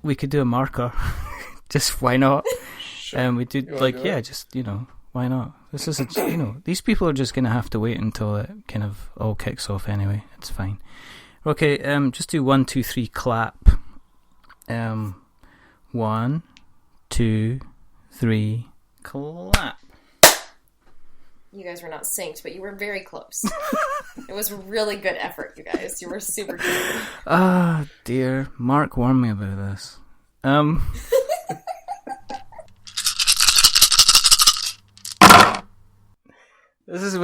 we could do a marker. Just why not? Sure. We do just why not? This is these people are just gonna have to wait until it kind of all kicks off anyway. It's fine. Okay, just do 1, 2, 3, clap. 1, 2, 3, clap. You guys were not synced, but you were very close. It was really good effort, you guys. You were super good. Ah, dear. Mark warned me about this. This is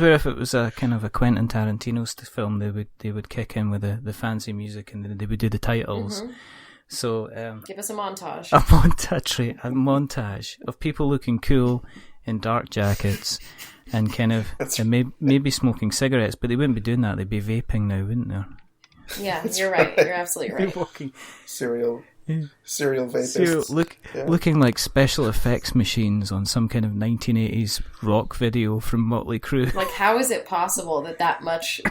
where if it was a kind of a Quentin Tarantino film, they would kick in with the fancy music and then they would do the titles. Mm-hmm. So give us a montage. A montage of people looking cool in dark jackets and kind of maybe smoking cigarettes, but they wouldn't be doing that. They'd be vaping now, wouldn't they? Yeah, you're right. You're absolutely right. Serial vapists. Looking like special effects machines on some kind of 1980s rock video from Motley Crue. Like, how is it possible that much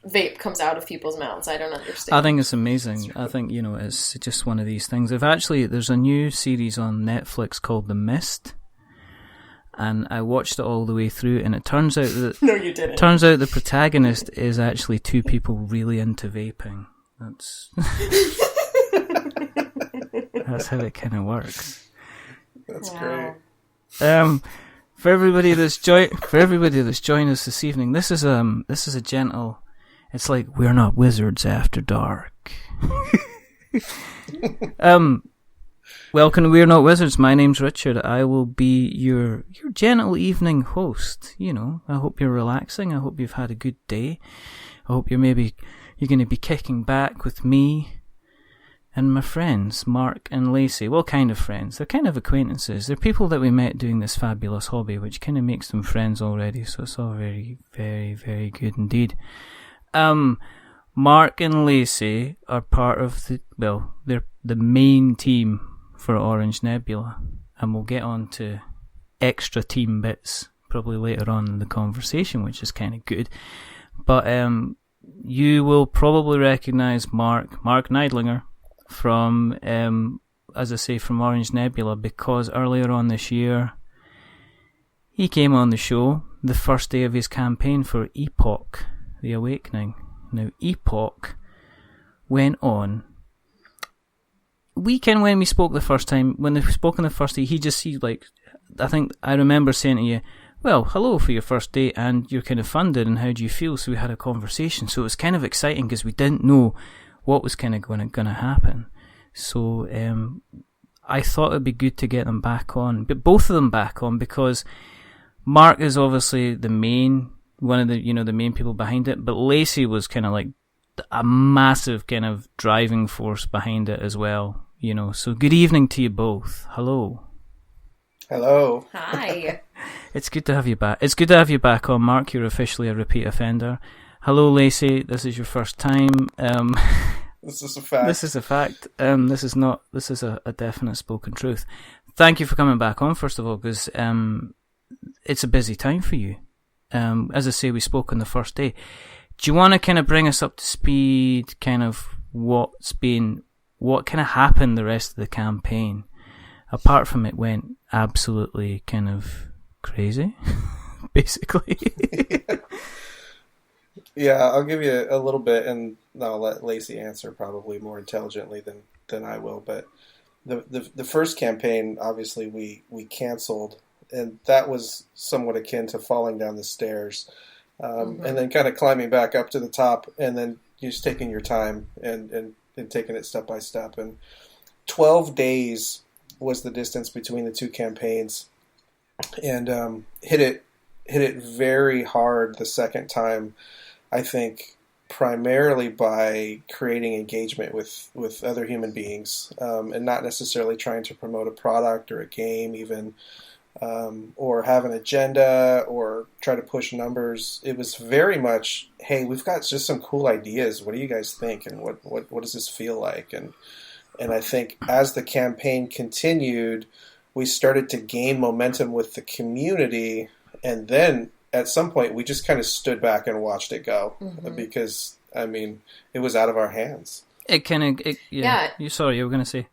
vape comes out of people's mouths? I don't understand. I think it's amazing. I think, it's just one of these things. There's a new series on Netflix called The Mist, and I watched it all the way through, and it turns out that no, you didn't. Turns out the protagonist is actually two people really into vaping. That's how it kind of works. That's great. For everybody that's joined us this evening, this is a gentle. It's like we're not wizards after dark. Welcome to We're Not Wizards. My name's Richard. I will be your gentle evening host. I hope you're relaxing. I hope you've had a good day. I hope you're going to be kicking back with me and my friends, Marc and Lacey. Well, kind of friends. They're kind of acquaintances. They're people that we met doing this fabulous hobby, which kind of makes them friends already. So it's all very, very, very good indeed. Marc and Lacey are part of they're the main team for Orange Nebula, and we'll get on to extra team bits probably later on in the conversation, which is kind of good. But you will probably recognise Marc Neidlinger from, as I say, from Orange Nebula, because earlier on this year he came on the show the first day of his campaign for Epoch, the Awakening. Now, Epoch went on. When we spoke the first time, when they spoke on the first day, I think I remember saying to you, well, hello for your first day, and you're kind of funded, and how do you feel? So we had a conversation. So it was kind of exciting because we didn't know what was kind of going to happen. So I thought it'd be good to get them back on, but both of them back on, because Marc is obviously one of the the main people behind it, but Lacey was kind of like a massive kind of driving force behind it as well. So good evening to you both. Hello. Hello. Hi. It's good to have you back. It's good to have you back on, Marc. You're officially a repeat offender. Hello, Lacey. This is your first time. This is a fact. This is a fact. This is not. This is a definite spoken truth. Thank you for coming back on, first of all, because it's a busy time for you. As I say, we spoke on the first day. Do you want to kind of bring us up to speed, kind of what kind of happened the rest of the campaign? Apart from it went absolutely kind of crazy, basically. Yeah, I'll give you a little bit, and I'll let Lacey answer probably more intelligently than I will. But the first campaign, obviously, we canceled, and that was somewhat akin to falling down the stairs, and then kind of climbing back up to the top, and then just taking your time and taking it step by step. And 12 days was the distance between the two campaigns, and hit it very hard the second time. I think primarily by creating engagement with other human beings, and not necessarily trying to promote a product or a game even, or have an agenda or try to push numbers. It was very much, hey, we've got just some cool ideas. What do you guys think? And what does this feel like? And I think as the campaign continued, we started to gain momentum with the community, and then at some point, we just kind of stood back and watched it go, because, it was out of our hands. It kind of, yeah. You were going to say.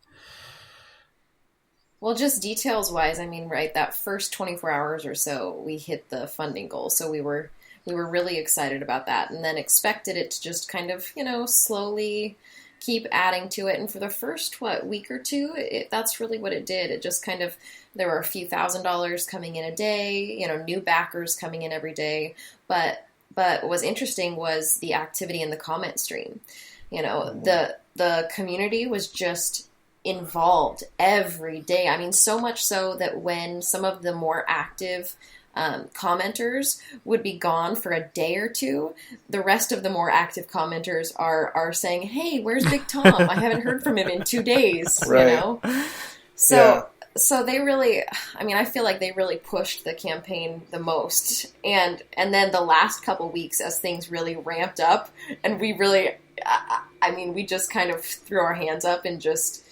Well, just details wise, I mean, right, that first 24 hours or so, we hit the funding goal. So we were really excited about that, and then expected it to just kind of, slowly keep adding to it. And for the first, week or two, that's really what it did. It just kind of, there were a few $1,000s coming in a day, new backers coming in every day. But what was interesting was the activity in the comment stream. The community was just involved every day. I mean, so much so that when some of the more active commenters would be gone for a day or two, the rest of the more active commenters are saying, "Hey, where's Big Tom? I haven't heard from him in 2 days." Right. So they really, I mean, I feel like they really pushed the campaign the most, and then the last couple weeks as things really ramped up, and we really, we just kind of threw our hands up and just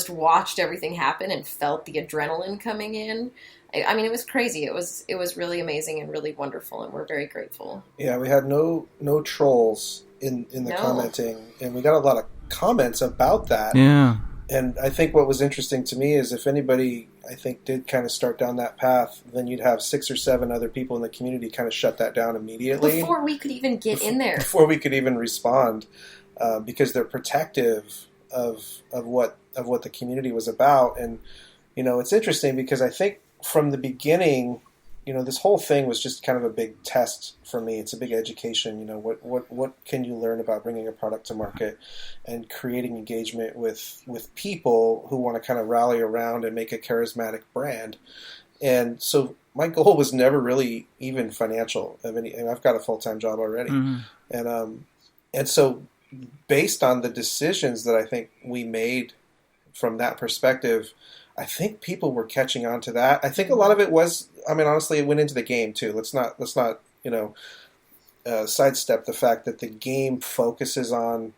watched everything happen and felt the adrenaline coming in. I mean, it was crazy. It was really amazing and really wonderful, and we're very grateful. Yeah, we had no trolls in the commenting, and we got a lot of comments about that. Yeah. And I think what was interesting to me is if anybody, I think, did kind of start down that path, then you'd have 6 or 7 other people in the community kind of shut that down immediately. Before we could even get in there. Before we could even respond, because they're protective of what the community was about. And, it's interesting because I think from the beginning, this whole thing was just kind of a big test for me. It's a big education. What can you learn about bringing a product to market and creating engagement with people who want to kind of rally around and make a charismatic brand. And so my goal was never really even financial. And I've got a full-time job already. Mm-hmm. And so based on the decisions that I think we made from that perspective, I think people were catching on to that. I think a lot of it was, honestly, it went into the game too. Let's not sidestep the fact that the game focuses on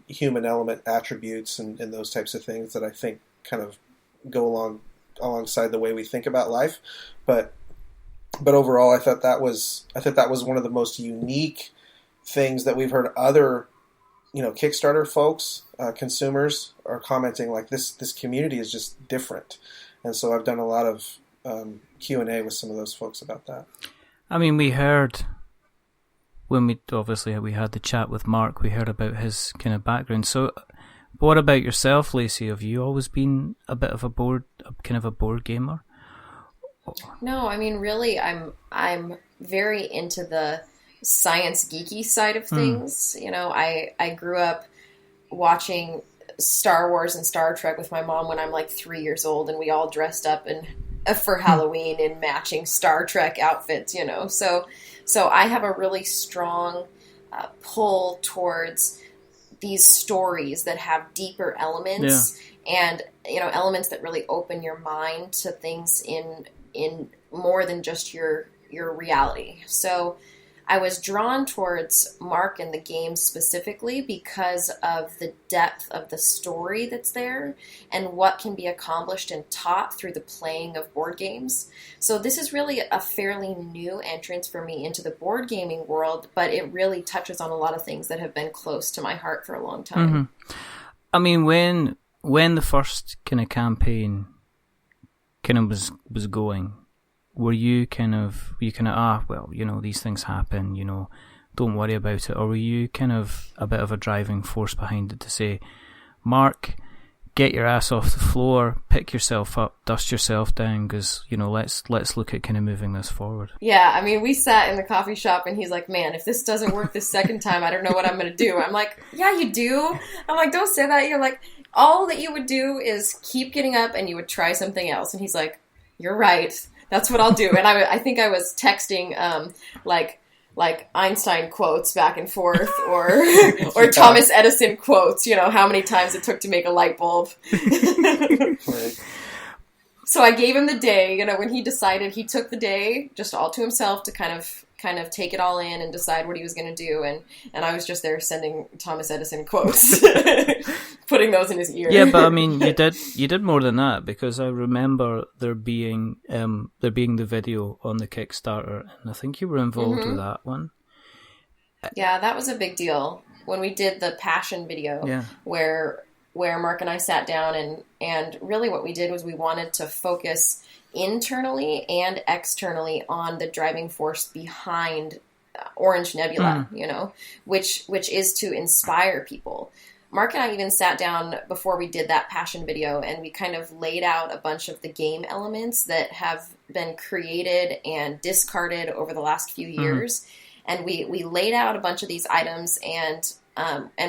human element attributes and those types of things that I think kind of go alongside the way we think about life. But overall, I thought that was one of the most unique things that we've heard other Kickstarter folks, consumers are commenting like this community is just different. And so I've done a lot of Q&A with some of those folks about that. I mean, we heard when we had the chat with Mark, we heard about his kind of background. So what about yourself, Lacey? Have you always been a bit of a board gamer? No, I mean, really, I'm very into the science geeky side of things. I grew up watching Star Wars and Star Trek with my mom when I'm like 3 years old, and we all dressed up for Halloween in matching Star Trek outfits, so I have a really strong pull towards these stories that have deeper elements and elements that really open your mind to things in more than just your reality. So I was drawn towards Mark and the game specifically because of the depth of the story that's there and what can be accomplished and taught through the playing of board games. So this is really a fairly new entrance for me into the board gaming world, but it really touches on a lot of things that have been close to my heart for a long time. Mm-hmm. I mean, when the first kind of campaign kind of was going, were you kind of, these things happen, don't worry about it? Or were you kind of a bit of a driving force behind it to say, Mark, get your ass off the floor, pick yourself up, dust yourself down, because, let's look at kind of moving this forward? Yeah, I mean, we sat in the coffee shop and he's like, man, if this doesn't work this second time, I don't know what I'm going to do. I'm like, yeah, you do. I'm like, don't say that. You're like, all that you would do is keep getting up and you would try something else. And he's like, you're right. That's what I'll do. And I think I was texting like Einstein quotes back and forth or Thomas Edison quotes, how many times it took to make a light bulb. Right. So I gave him the day, when he decided, he took the day just all to himself to kind of take it all in and decide what he was going to do. And I was just there sending Thomas Edison quotes, putting those in his ear. Yeah, but I mean, you did more than that, because I remember there being the video on the Kickstarter, and I think you were involved with that one. Yeah, that was a big deal. when we did the passion video, where Mark and I sat down and really what we did was we wanted to focus internally and externally on the driving force behind Orange Nebula, you know, which is to inspire people. Mark and I even sat down before we did that passion video and we kind of laid out a bunch of the game elements that have been created and discarded over the last few years. And we laid out a bunch of these items and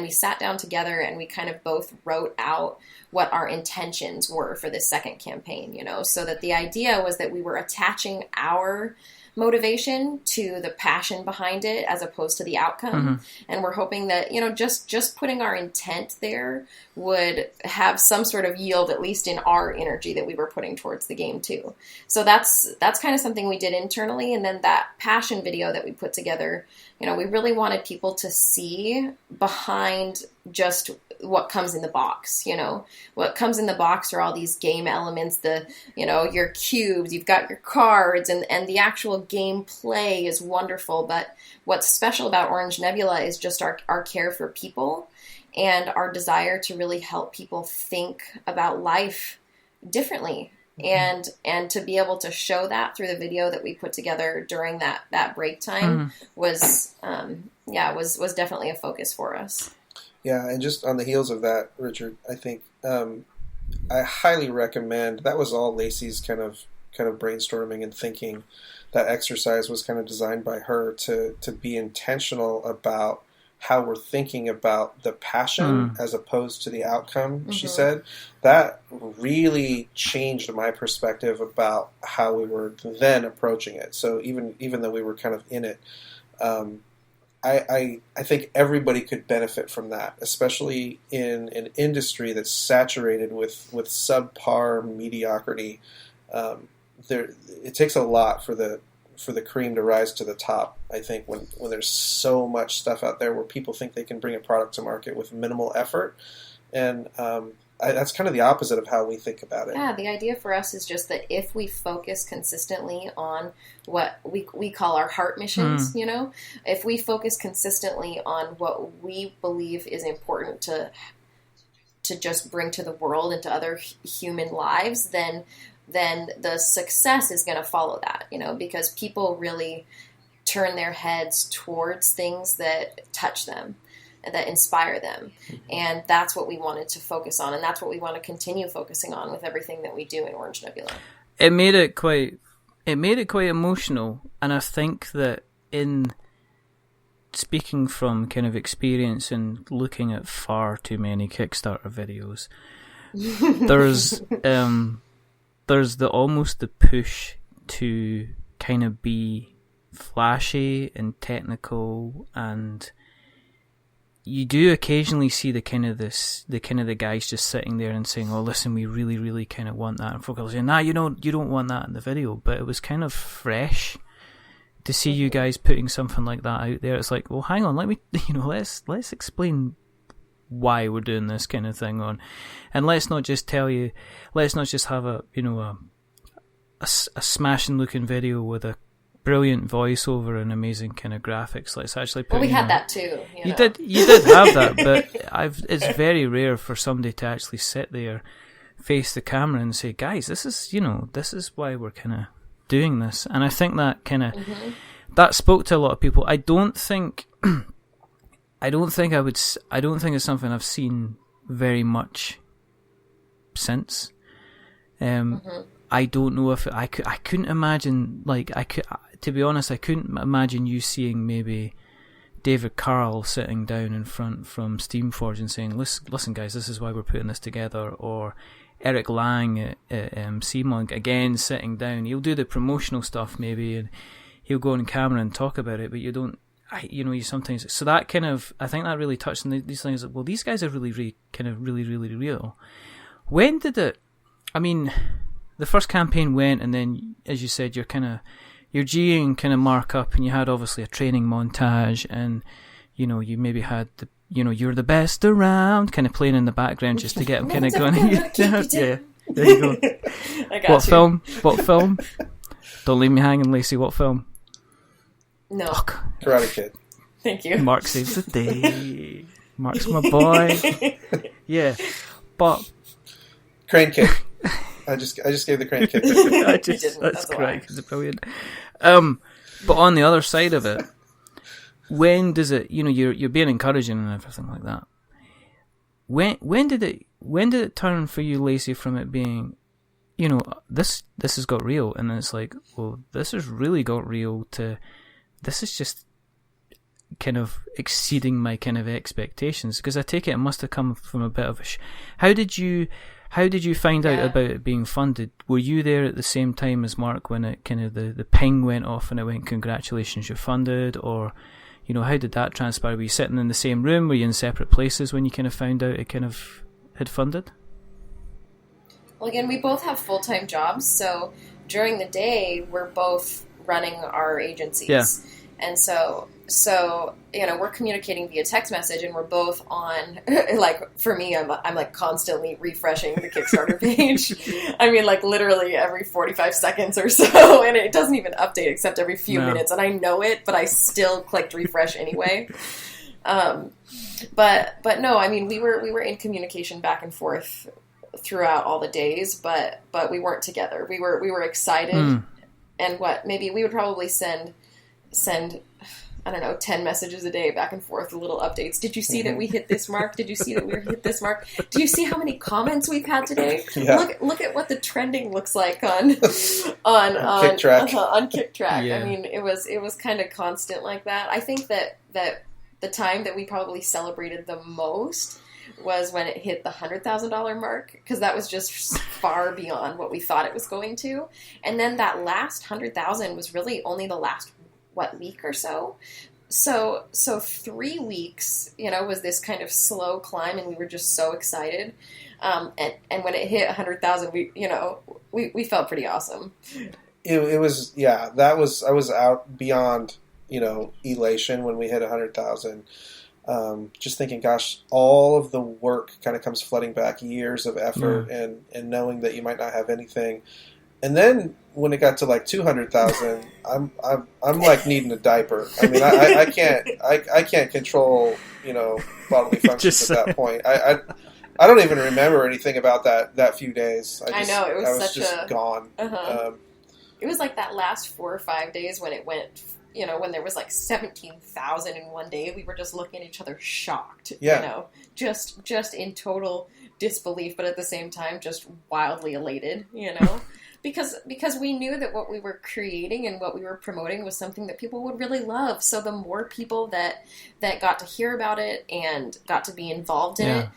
we sat down together and we kind of both wrote out what our intentions were for this second campaign, you know, so that the idea was that we were attaching our motivation to the passion behind it as opposed to the outcome. And we're hoping that, you know, just putting our intent there would have some sort of yield, at least in our energy that we were putting towards the game too. So that's kind of something we did internally. And then that passion video that we put together, you know, we really wanted people to see behind just what comes in the box, you know. What comes in the box are all these game elements, you know, your cubes, you've got your cards, and the actual gameplay is wonderful. But what's special about Orange Nebula is just our care for people and our desire to really help people think about life differently. And to be able to show that through the video that we put together during that break time was definitely a focus for us. Yeah, and just on the heels of that, Richard, I think I highly recommend. That was all Lacey's kind of brainstorming and thinking. That exercise was kind of designed by her to be intentional about how we're thinking about the passion as opposed to the outcome. She said that really changed my perspective about how we were then approaching it. So even though we were kind of in it. I think everybody could benefit from that, especially in an industry that's saturated with subpar mediocrity. It takes a lot for the cream to rise to the top. I think when there's so much stuff out there where people think they can bring a product to market with minimal effort, and that's kind of the opposite of how we think about it. Yeah, the idea for us is just that if we focus consistently on what we call our heart missions, you know, if we focus consistently on what we believe is important to just bring to the world and to other human lives, then the success is going to follow that, you know, because people really turn their heads towards things that touch them, that inspire them. And that's what we wanted to focus on, and that's what we want to continue focusing on with everything that we do in Orange Nebula. It made it quite emotional, and I think that in speaking from kind of experience and looking at far too many Kickstarter videos, there's almost the push to kind of be flashy and technical, and you do occasionally see the guys just sitting there and saying, "Oh, listen, we really, really kind of want that," and folk are saying, "Nah, you don't want that in the video." But it was kind of fresh to see you guys putting something like that out there. It's like, well, hang on, let's explain why we're doing this kind of thing on, and let's not just have a smashing looking video with a brilliant voiceover and amazing kind of graphics. Let's actually put. Well, we had that too. You did have that, but it's very rare for somebody to actually sit there, face the camera, and say, "Guys, this is why we're kind of doing this." And I think that kind of that spoke to a lot of people. I don't think it's something I've seen very much since. I don't know if I couldn't imagine, to be honest, I couldn't imagine you seeing maybe David Carl sitting down in front from Steamforge and saying, listen guys, this is why we're putting this together, or Eric Lang at CMONK again sitting down. He'll do the promotional stuff maybe, and he'll go on camera and talk about it, but you don't, you sometimes, so that kind of, I think that really touched on these things. Well, these guys are really really real. When did it, the first campaign went, and then, as you said, you're G'ing kind of Mark up, and you had obviously a training montage, and you maybe had the you're the best around kind of playing in the background just to get them kind of going. Yeah, there you go. I got What film? Don't leave me hanging, Lacey. What film? No. Karate Kid. Thank you. Mark saves the day. Mark's my boy. Yeah, but crane kick. I just gave the crane kick. That's correct. It's brilliant. But on the other side of it, when does it? You're being encouraging and everything like that. When did it turn for you, Lacey, from it being, this has got real, and then it's like, well, this has really got real, to this is just kind of exceeding my kind of expectations? Because I take it must have come from a bit of a how did you find out about it being funded? Were you there at the same time as Mark when it kind of the ping went off and it went, congratulations, you're funded? Or how did that transpire? Were you sitting in the same room? Were you in separate places when you kind of found out it kind of had funded? Well, again, we both have full-time jobs, so during the day we're both running our agencies. Yeah. And so we're communicating via text message, and we're both on, like, for me, I'm like constantly refreshing the Kickstarter page. I mean, like, literally every 45 seconds or so, and it doesn't even update except every few minutes, and I know it, but I still clicked refresh anyway. But no, I mean, we were in communication back and forth throughout all the days, but we weren't together. We were excited, and maybe we would probably send I don't know, 10 messages a day back and forth, little updates. Did you see that we hit this mark? Did you see that we hit this mark? Do you see how many comments we've had today? Yeah. Look at what the trending looks like on KickTrack. On KickTrack. Yeah. I mean, it was kind of constant like that. I think that the time that we probably celebrated the most was when it hit the $100,000 mark, because that was just far beyond what we thought it was going to. And then that last 100,000 was really only the last week or so. So 3 weeks, was this kind of slow climb, and we were just so excited. And when it hit 100,000, we felt pretty awesome. It was, I was out beyond, elation when we hit 100,000. Just thinking, gosh, all of the work kind of comes flooding back, years of effort, and knowing that you might not have anything. And then when it got to like 200,000, I'm like needing a diaper. I mean, I can't control, bodily functions at that point. I don't even remember anything about that few days. I know, it was just gone. It was like that last 4 or 5 days when it went, when there was like 17,000 in one day. We were just looking at each other shocked. Yeah. Just in total disbelief, but at the same time just wildly elated. Because we knew that what we were creating and what we were promoting was something that people would really love. So the more people that got to hear about it and got to be involved in it,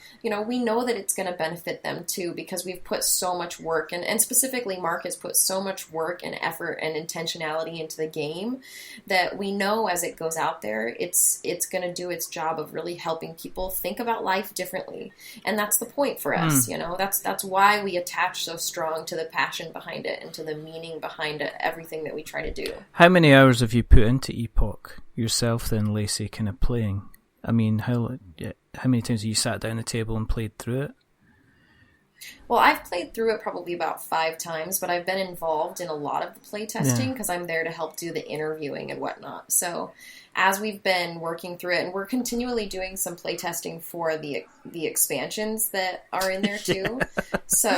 we know that it's going to benefit them too, because we've put so much work, and specifically Mark has put so much work and effort and intentionality into the game that we know as it goes out there, it's going to do its job of really helping people think about life differently. And that's the point for us, that's why we attach so strong to the passion behind it and to the meaning behind it, everything that we try to do. How many hours have you put into Epoch yourself then, Lacey, kind of playing? I mean, how many times have you sat down at the table and played through it? Well, I've played through it probably about 5 times, but I've been involved in a lot of the play testing because I'm there to help do the interviewing and whatnot. So as we've been working through it, and we're continually doing some play testing for the expansions that are in there too. So,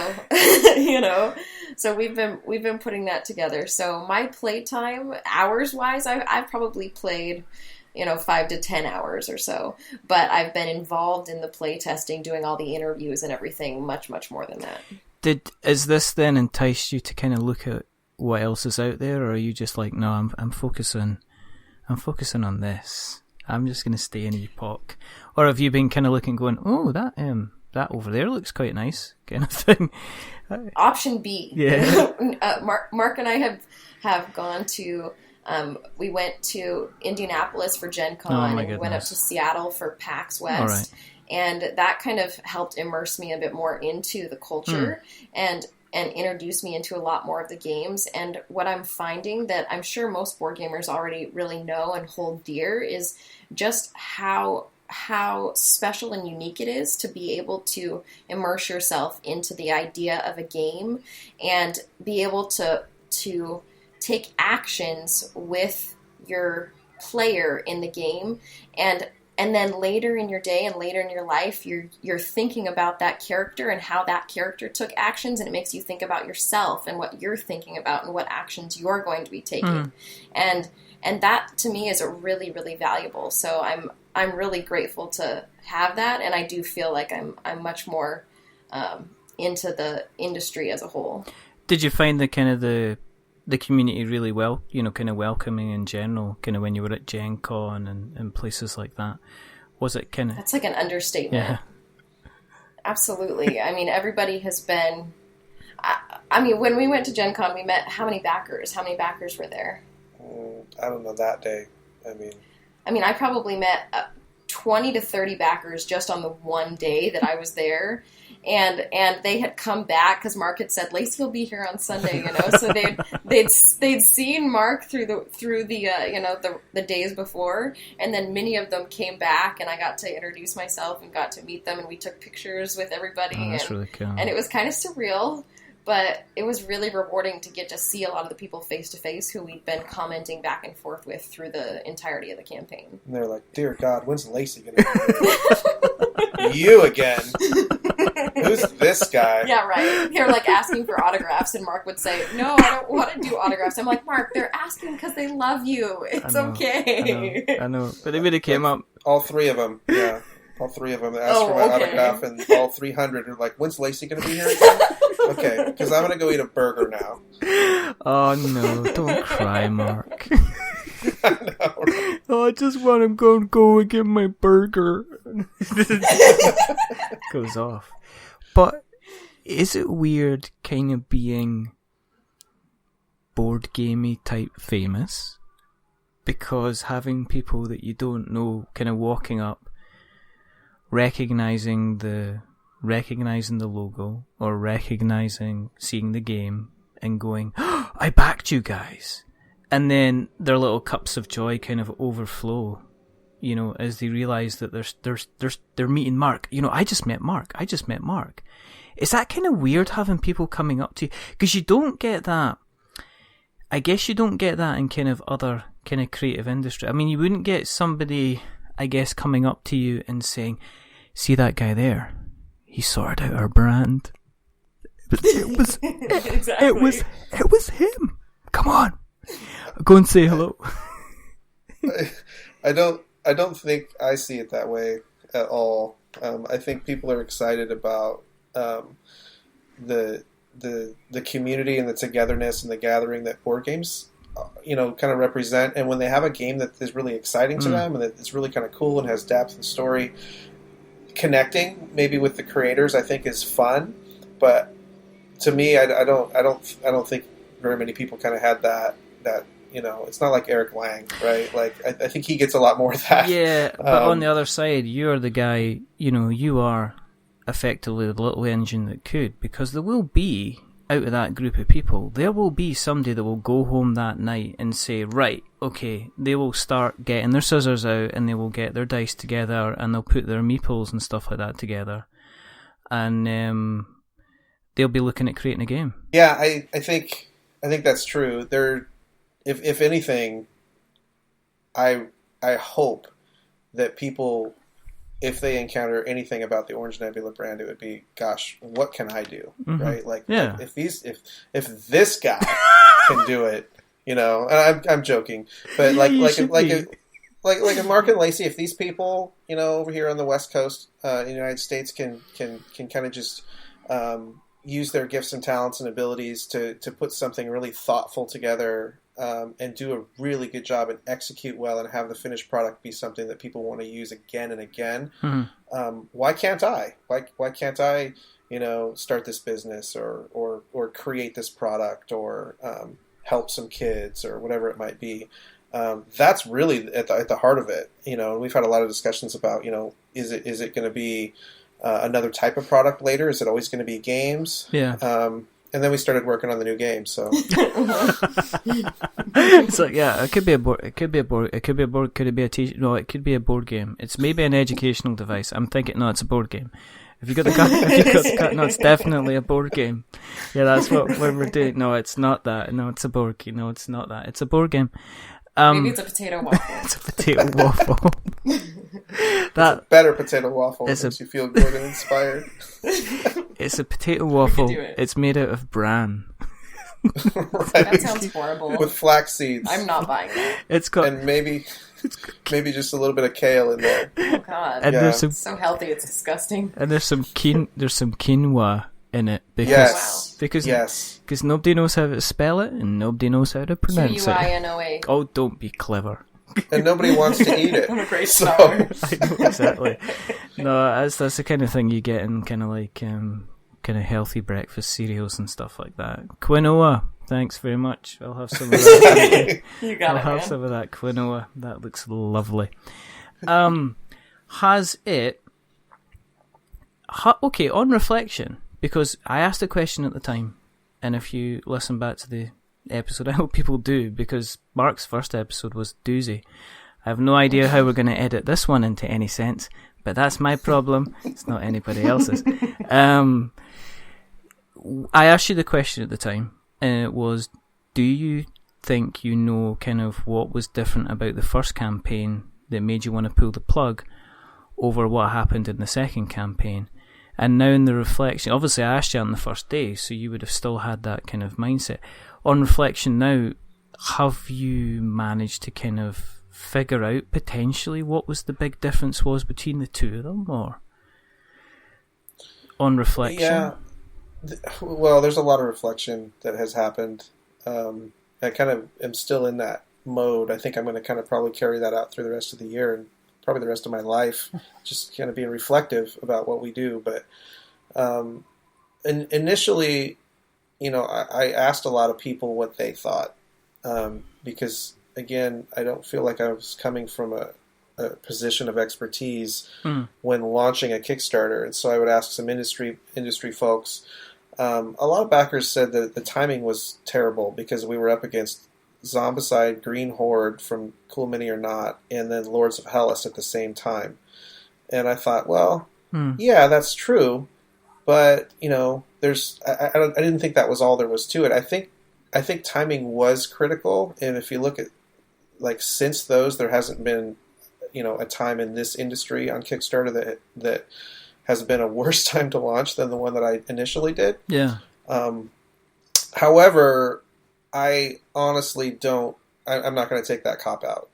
so we've been putting that together. So my play time, hours wise, I've probably played 5 to 10 hours or so, but I've been involved in the play testing, doing all the interviews and everything much, much more than that. Is this then enticed you to kind of look at what else is out there, or are you just like, no, I'm focusing on this. I'm just going to stay in Epoch. Or have you been kind of looking, going, oh, that over there looks quite nice, kind of thing? Option B. Yeah. Mark and I have gone to. We went to Indianapolis for Gen Con, and we went up to Seattle for PAX West, and that kind of helped immerse me a bit more into the culture and introduce me into a lot more of the games. And what I'm finding that I'm sure most board gamers already really know and hold dear is just how special and unique it is to be able to immerse yourself into the idea of a game and be able to take actions with your player in the game, and then later in your day and later in your life, you're thinking about that character and how that character took actions, and it makes you think about yourself and what you're thinking about and what actions you're going to be taking. And that to me is a really, really valuable. So I'm really grateful to have that, and I do feel like I'm much more into the industry as a whole. Did you find the community really well, kind of welcoming in general, kind of when you were at Gen Con and places like that? Was it kind of... That's like an understatement. Yeah. Absolutely. I mean, everybody has been... I mean, when we went to Gen Con, we met how many backers? How many backers were there? I don't know that day. I mean, I probably met 20 to 30 backers just on the one day that I was there. And they had come back because Marc had said Lacey will be here on Sunday, So they'd seen Marc through the days before, and then many of them came back, and I got to introduce myself and got to meet them, and we took pictures with everybody. Oh, that's really cool. And it was kind of surreal, but it was really rewarding to get to see a lot of the people face to face who we'd been commenting back and forth with through the entirety of the campaign. And they're like, "Dear God, when's Lacey going to be here?" You again. Who's this guy? Yeah, right. They're like asking for autographs, and Marc would say, "No, I don't want to do autographs." I'm like, "Marc, they're asking because they love you. It's okay." I know. But they really came up. All three of them, yeah. All three of them asked for my autograph, and all 300 are like, "When's Lacey going to be here again?" Okay, because I'm going to go eat a burger now. Oh, no. Don't cry, Marc. I know, right? Oh, I just want to go and get my burger. Goes off. But is it weird kind of being board gamey type famous? Because having people that you don't know kind of walking up, recognizing the logo or seeing the game and going, "Oh, I backed you guys." And then their little cups of joy kind of overflow, as they realize that they're meeting Marc. I just met Marc. Is that kind of weird having people coming up to you? Because you don't get that. I guess you don't get that in kind of other kind of creative industry. I mean, you wouldn't get somebody, I guess, coming up to you and saying, "See that guy there? He sorted out our brand. It was exactly. It was him. Come on. Go and say hello." I don't think I see it that way at all. I think people are excited about the community and the togetherness and the gathering that board games, kind of represent. And when they have a game that is really exciting to them and that it's really kind of cool and has depth and story, connecting maybe with the creators, I think is fun. But to me, I don't think very many people kind of had that. It's not like Eric Lang, right? Like, I think he gets a lot more of that. Yeah, but on the other side, you're the guy, you are effectively the little engine that could, because there will be, out of that group of people, there will be somebody that will go home that night and say, right, okay, they will start getting their scissors out and they will get their dice together and they'll put their meeples and stuff like that together. And they'll be looking at creating a game. Yeah, I think that's true. If anything, I hope that people, if they encounter anything about the Orange Nebula brand, it would be, gosh, what can I do? Mm-hmm. Right? Like, if this guy can do it, and I'm joking, but like Marc and Lacey, if these people, over here on the West Coast, in the United States can kind of just use their gifts and talents and abilities to put something really thoughtful together, and do a really good job and execute well and have the finished product be something that people want to use again and again. Mm-hmm. Why can't I? Why can't I, start this business or create this product or help some kids or whatever it might be? That's really at the heart of it. We've had a lot of discussions about, is it going to be another type of product later? Is it always going to be games? Yeah. And then we started working on the new game. So it's like, yeah, it could be a board. It could be a board. It could be a board. Could it be a t-shirt? No, it could be a board game. It's maybe an educational device. I'm thinking, no, it's a board game. If you got the cut, no, it's definitely a board game. Yeah, that's what we're doing. No, it's not that. No, it's a board game. No, it's not that. It's a board game. Maybe it's a potato waffle. It's a potato waffle. That better potato waffle makes you feel good and inspired. It's a potato waffle. It. It's made out of bran. Right. That sounds horrible. With flax seeds. I'm not buying that. It's got and maybe just a little bit of kale in there. Oh God! And there's it's so healthy, it's disgusting. And there's some quinoa in it because nobody knows how to spell it and nobody knows how to pronounce it. Quinoa. Oh, don't be clever. And nobody wants to eat it. I'm a great so. scholar. I know exactly. No, that's the kind of thing you get in kind of like kind of healthy breakfast cereals and stuff like that. Quinoa. Thanks very much. I'll have some of that. You got I'll have some of that quinoa. That looks lovely. Has it... okay, on reflection, because I asked a question at the time, and if you listen back to the episode, I hope people do, because Mark's first episode was doozy. I have no idea how we're going to edit this one into any sense, but that's my problem. It's not anybody else's. I asked you the question at the time, and it was, do you think you know kind of what was different about the first campaign that made you want to pull the plug over what happened in the second campaign? And now in the reflection, obviously I asked you on the first day, so you would have still had that kind of mindset. On reflection now, have you managed to kind of figure out potentially what was the big difference was between the two of them, or on reflection? Yeah. Well, there's a lot of reflection that has happened. I kind of am still in that mode. I think I'm going to kind of probably carry that out through the rest of the year and probably the rest of my life, just kind of being reflective about what we do. But initially, I asked a lot of people what they thought, because, again, I don't feel like I was coming from a position of expertise when launching a Kickstarter. And so I would ask some industry folks. A lot of backers said that the timing was terrible because we were up against Zombicide, Green Horde from Cool Mini or Not, and then Lords of Hellas at the same time. And I thought, well, yeah, that's true. But, there's I didn't think that was all there was to it. I think timing was critical. And if you look at, like, since those, there hasn't been a time in this industry on Kickstarter that has been a worse time to launch than the one that I initially did. Yeah. However, I honestly don't. I'm not going to take that cop out.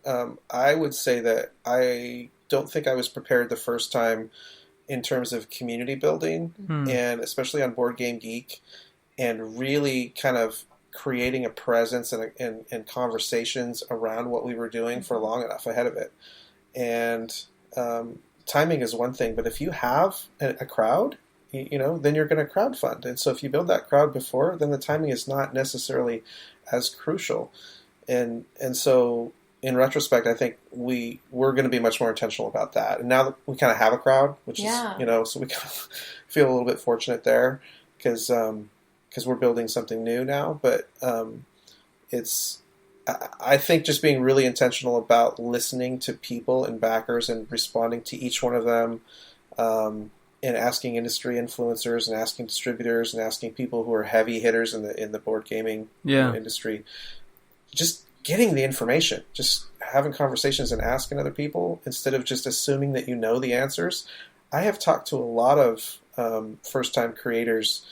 I would say that I don't think I was prepared the first time in terms of community building, and especially on Board Game Geek, and really kind of creating a presence and conversations around what we were doing for long enough ahead of it. And timing is one thing, but if you have a crowd, then you're going to crowdfund. And so if you build that crowd before, then the timing is not necessarily as crucial. And so in retrospect, I think we're going to be much more intentional about that. And now that we kind of have a crowd, which is, so we kind of feel a little bit fortunate there because we're building something new now. But I think just being really intentional about listening to people and backers and responding to each one of them, and asking industry influencers and asking distributors and asking people who are heavy hitters in the board gaming industry, just getting the information, just having conversations and asking other people instead of just assuming that you know the answers. I have talked to a lot of first-time creators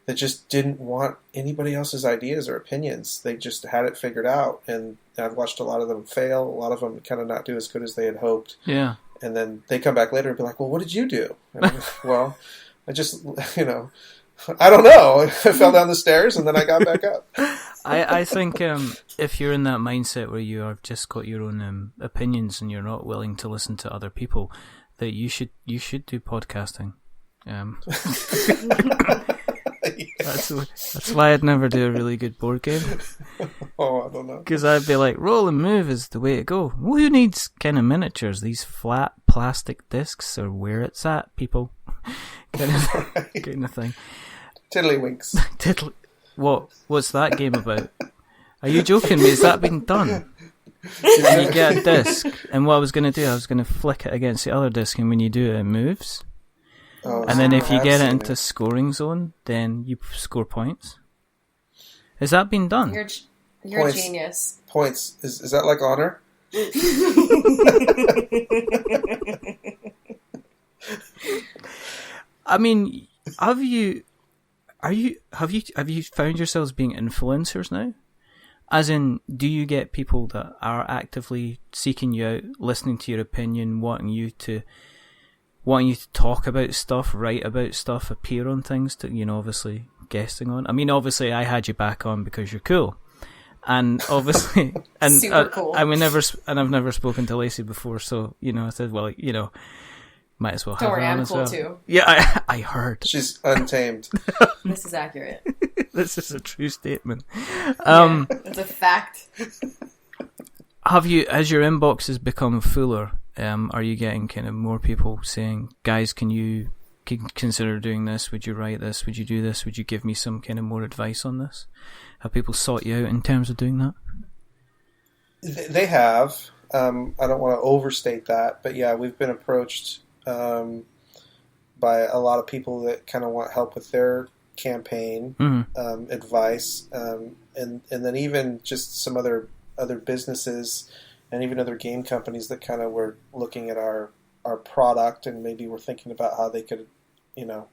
that just didn't want anybody else's ideas or opinions. They just had it figured out, and I've watched a lot of them fail. A lot of them kind of not do as good as they had hoped. Yeah. And then they come back later and be like, well, what did you do? And I'm like, well, I just, I don't know. I fell down the stairs and then I got back up. I think if you're in that mindset where you have just got your own opinions and you're not willing to listen to other people, that you should do podcasting. That's why I'd never do a really good board game. Oh, I don't know. Because I'd be like, roll and move is the way to go. Well, who needs kind of miniatures? These flat plastic discs or where it's at, people. kind of thing. Tiddlywinks. What's that game about? Are you joking me? Has that been done? You get a disc, and what I was going to do, I was going to flick it against the other disc, and when you do it, it moves. Oh, and then if you get it into scoring zone, then you score points. Has that been done? You're a genius. Points. Is that like honor? I mean, have you found yourselves being influencers now? As in, do you get people that are actively seeking you out, listening to your opinion, wanting you to talk about stuff, write about stuff, appear on things, to, you know, obviously guesting on? I mean, obviously I had you back on because you're cool. And obviously, and super cool. I've never spoken to Lacey before, so, you know, I said, well, you know, might as well have her on as well. Don't worry, I'm cool too. Yeah, I heard. She's untamed. This is accurate. This is a true statement. It's a fact. As your inbox has become fuller, are you getting kind of more people saying, guys, can you consider doing this? Would you write this? Would you do this? Would you give me some kind of more advice on this? Have people sought you out in terms of doing that? They have. I don't want to overstate that, but yeah, we've been approached by a lot of people that kind of want help with their campaign, advice, and then even just some other businesses and even other game companies that kind of were looking at our product and maybe were thinking about how they could, you know,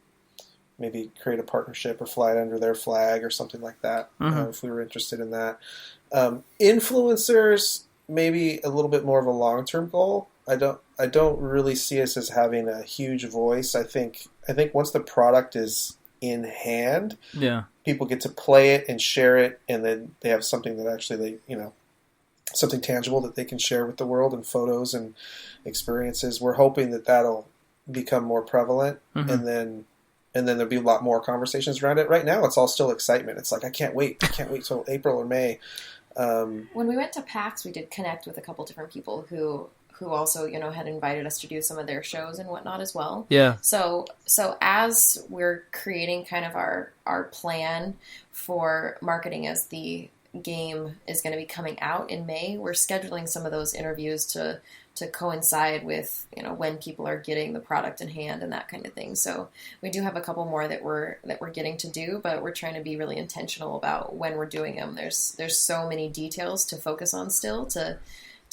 maybe create a partnership or fly it under their flag or something like that, if we were interested in that. Influencers, maybe a little bit more of a long-term goal. I don't really see us as having a huge voice. I think once the product is in hand, people get to play it and share it, and then they have something that actually something tangible that they can share with the world, and photos and experiences. We're hoping that that'll become more prevalent, and then there'll be a lot more conversations around it. Right now, it's all still excitement. It's like, I can't wait till April or May. When we went to PAX, we did connect with a couple different people who also, you know, had invited us to do some of their shows and whatnot as well. Yeah. So as we're creating kind of our plan for marketing as the game is going to be coming out in May, we're scheduling some of those interviews to coincide with, you know, when people are getting the product in hand and that kind of thing. So we do have a couple more that we're getting to do, but we're trying to be really intentional about when we're doing them. There's so many details to focus on still to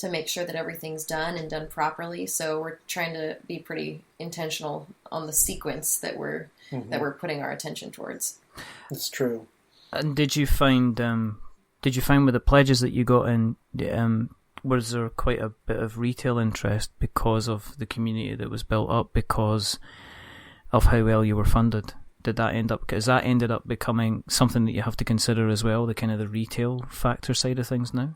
make sure that everything's done and done properly. So we're trying to be pretty intentional on the sequence that we're putting our attention towards. That's true. And did you find with the pledges that you got in, was there quite a bit of retail interest because of the community that was built up, because of how well you were funded? Has that ended up becoming something that you have to consider as well, the kind of the retail factor side of things now?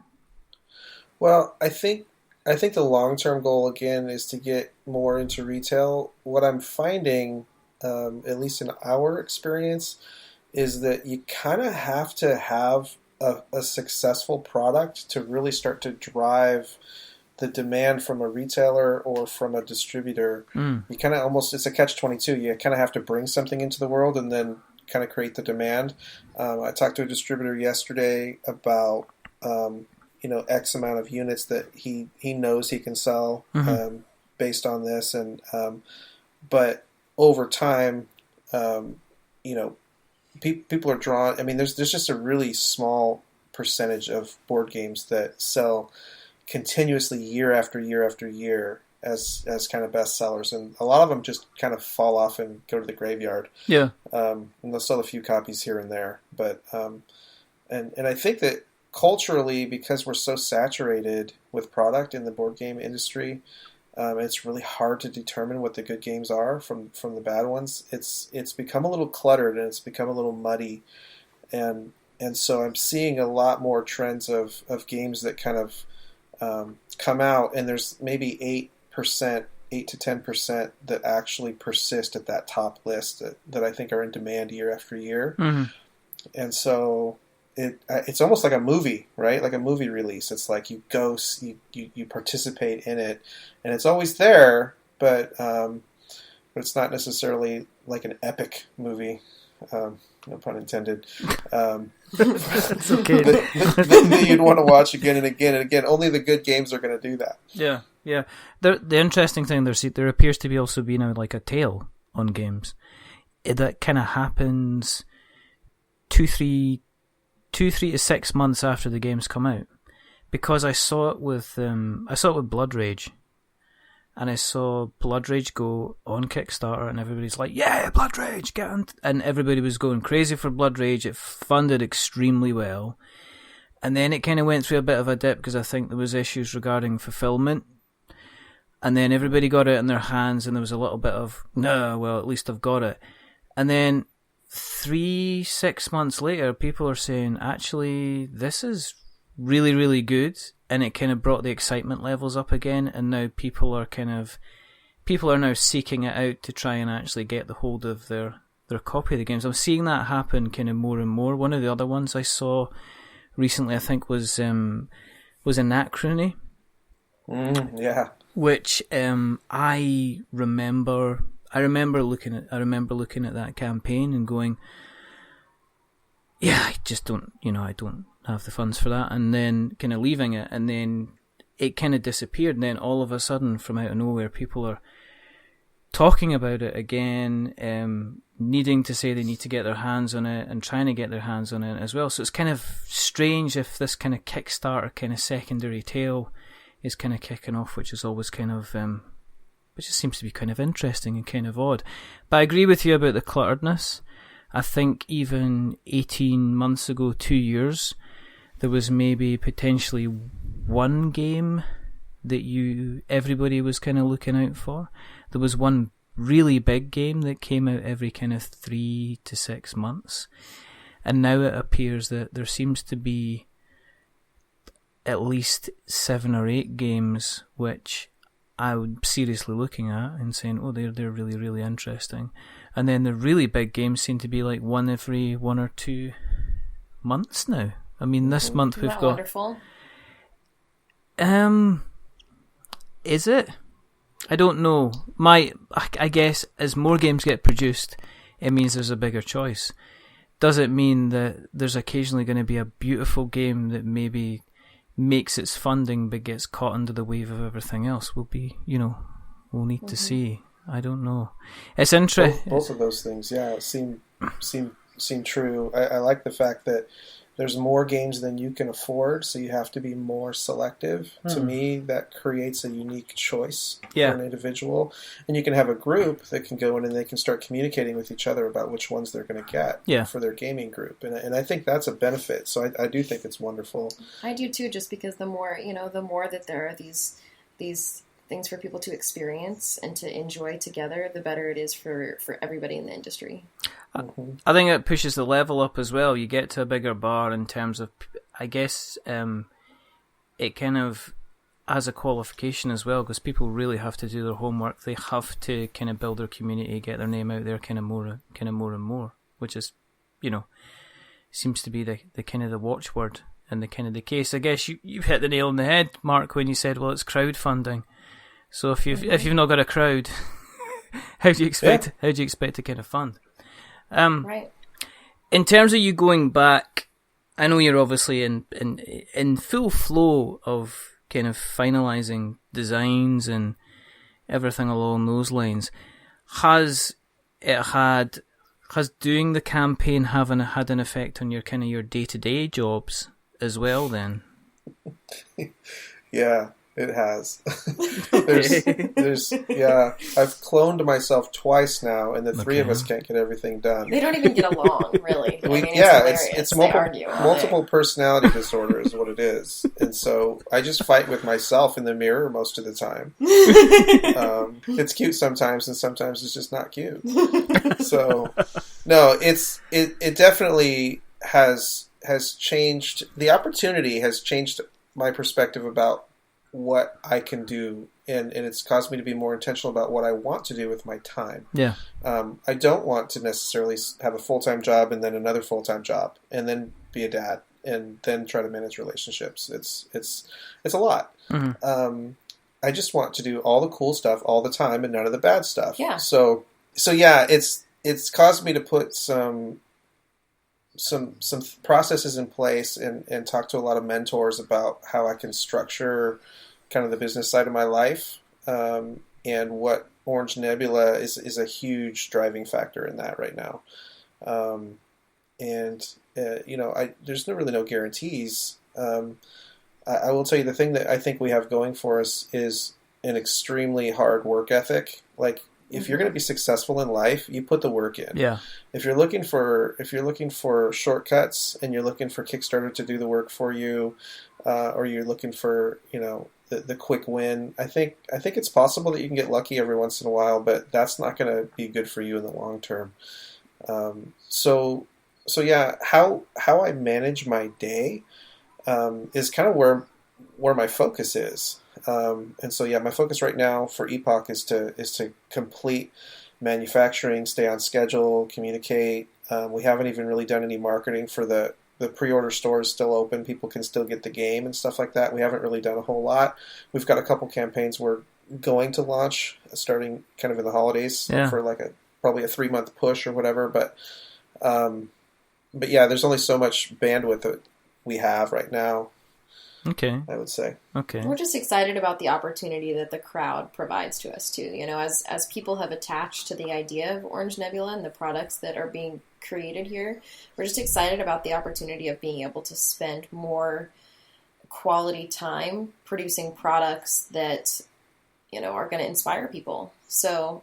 Well, I think the long-term goal, again, is to get more into retail. What I'm finding, at least in our experience, is that you kind of have to have a successful product to really start to drive the demand from a retailer or from a distributor. You kind of almost, it's a catch-22. You kind of have to bring something into the world and then kind of create the demand. I talked to a distributor yesterday about X amount of units that he knows he can sell based on this, and but over time, people are drawn. I mean, there's just a really small percentage of board games that sell continuously year after year after year as kind of bestsellers, and a lot of them just kind of fall off and go to the graveyard. Yeah, and they'll sell a few copies here and there, but and I think that culturally, because we're so saturated with product in the board game industry, it's really hard to determine what the good games are from the bad ones. It's become a little cluttered, and it's become a little muddy, and so I'm seeing a lot more trends of games that kind of come out, and there's maybe 8 to 10% that actually persist at that top list that I think are in demand year after year, and so. It's almost like a movie, right? Like a movie release. It's like you go, you participate in it, and it's always there, but it's not necessarily like an epic movie. No pun intended. It's okay. That you'd want to watch again and again and again. Only the good games are going to do that. Yeah, yeah. The interesting thing there appears to be also be now like a tail on games that kind of happens 2-3 2, 3 to 6 months after the game's come out, because I saw it with Blood Rage, and I saw Blood Rage go on Kickstarter, and everybody's like, "Yeah, Blood Rage, get on!" And everybody was going crazy for Blood Rage. It funded extremely well, and then it kind of went through a bit of a dip because I think there was issues regarding fulfillment. And then everybody got it in their hands, and there was a little bit of, no, well, at least I've got it. And then 3-6 months later, people are saying, actually, this is really, really good. And it kind of brought the excitement levels up again. And now people are now seeking it out to try and actually get the hold of their copy of the games. I'm seeing that happen kind of more and more. One of the other ones I saw recently, I think, was Anachrony. Yeah. Which I remember looking at that campaign and going, yeah, I just don't, I don't have the funds for that, and then kind of leaving it, and then it kind of disappeared, and then all of a sudden, from out of nowhere, people are talking about it again, needing to say they need to get their hands on it, and trying to get their hands on it as well. So it's kind of strange if this kind of Kickstarter kind of secondary tale is kind of kicking off, which is always kind of, which just seems to be kind of interesting and kind of odd. But I agree with you about the clutteredness. I think even 18 months ago, 2 years, there was maybe potentially one game that everybody was kind of looking out for. There was one really big game that came out every kind of 3 to 6 months. And now it appears that there seems to be at least 7 or 8 games which I would seriously looking at and saying, oh, they're really, really interesting. And then the really big games seem to be like one every 1 or 2 months now. I mean, this month we've got... Wonderful. Is it? I don't know. I guess as more games get produced, it means there's a bigger choice. Does it mean that there's occasionally going to be a beautiful game that maybe makes its funding but gets caught under the wave of everything else? We'll need to see. I don't know. It's interesting. Both of those things, yeah, seem true. I like the fact that there's more games than you can afford, so you have to be more selective. To me, that creates a unique choice for an individual. And you can have a group that can go in and they can start communicating with each other about which ones they're going to get for their gaming group. And I think that's a benefit. So I do think it's wonderful. I do too, just because the more that there are these things for people to experience and to enjoy together, the better it is for everybody in the industry. I think it pushes the level up as well. You get to a bigger bar in terms of, I guess, it kind of has a qualification as well, because people really have to do their homework. They have to kind of build their community, get their name out there kind of more and more, which is, seems to be the kind of the watchword and the kind of the case. I guess you've hit the nail on the head, Mark, when you said, well, it's crowdfunding. So if you've not got a crowd, how do you expect to kind of fund? Right. In terms of you going back, I know you're obviously in full flow of kind of finalising designs and everything along those lines. Has doing the campaign had an effect on your kind of your day-to-day jobs as well then? Yeah. It has. there's I've cloned myself twice now, and the three of us can't get everything done. They don't even get along, really. It's multiple personality disorder is what it is, and so I just fight with myself in the mirror most of the time. It's cute sometimes, and sometimes it's just not cute. So, no, it definitely has changed. The opportunity has changed my perspective about what I can do, and it's caused me to be more intentional about what I want to do with my time. Yeah. I don't want to necessarily have a full-time job and then another full-time job and then be a dad and then try to manage relationships. It's a lot. Mm-hmm. I just want to do all the cool stuff all the time and none of the bad stuff. Yeah. So yeah, it's caused me to put some processes in place and talk to a lot of mentors about how I can structure kind of the business side of my life. And what Orange Nebula is a huge driving factor in that right now. and there's really no guarantees. I will tell you the thing that I think we have going for us is an extremely hard work ethic. Like, if you're going to be successful in life, you put the work in. Yeah. If you're looking for shortcuts and you're looking for Kickstarter to do the work for you, or you're looking for the quick win, I think it's possible that you can get lucky every once in a while, but that's not going to be good for you in the long term. So yeah, how I manage my day is kind of where my focus is. And so, yeah, my focus right now for Epoch is to complete manufacturing, stay on schedule, communicate. We haven't even really done any marketing for the pre-order store is still open. People can still get the game and stuff like that. We haven't really done a whole lot. We've got a couple campaigns we're going to launch starting kind of in the holidays for like probably a 3-month push or whatever. But yeah, there's only so much bandwidth that we have right now. Okay. I would say. Okay. We're just excited about the opportunity that the crowd provides to us too. As people have attached to the idea of Orange Nebula and the products that are being created here, we're just excited about the opportunity of being able to spend more quality time producing products that, are going to inspire people. So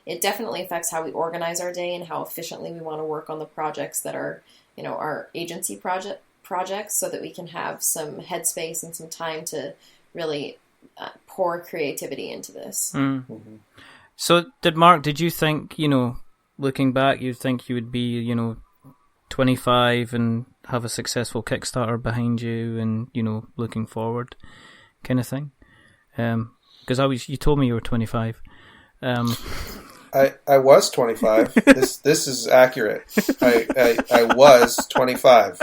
it definitely affects how we organize our day and how efficiently we want to work on the projects that are, our agency projects, so that we can have some headspace and some time to really pour creativity into this. Mm-hmm. So did you think, looking back, you think you would be, 25 and have a successful Kickstarter behind you and, looking forward kind of thing? Because you told me you were 25. I was 25. This is accurate. I was 25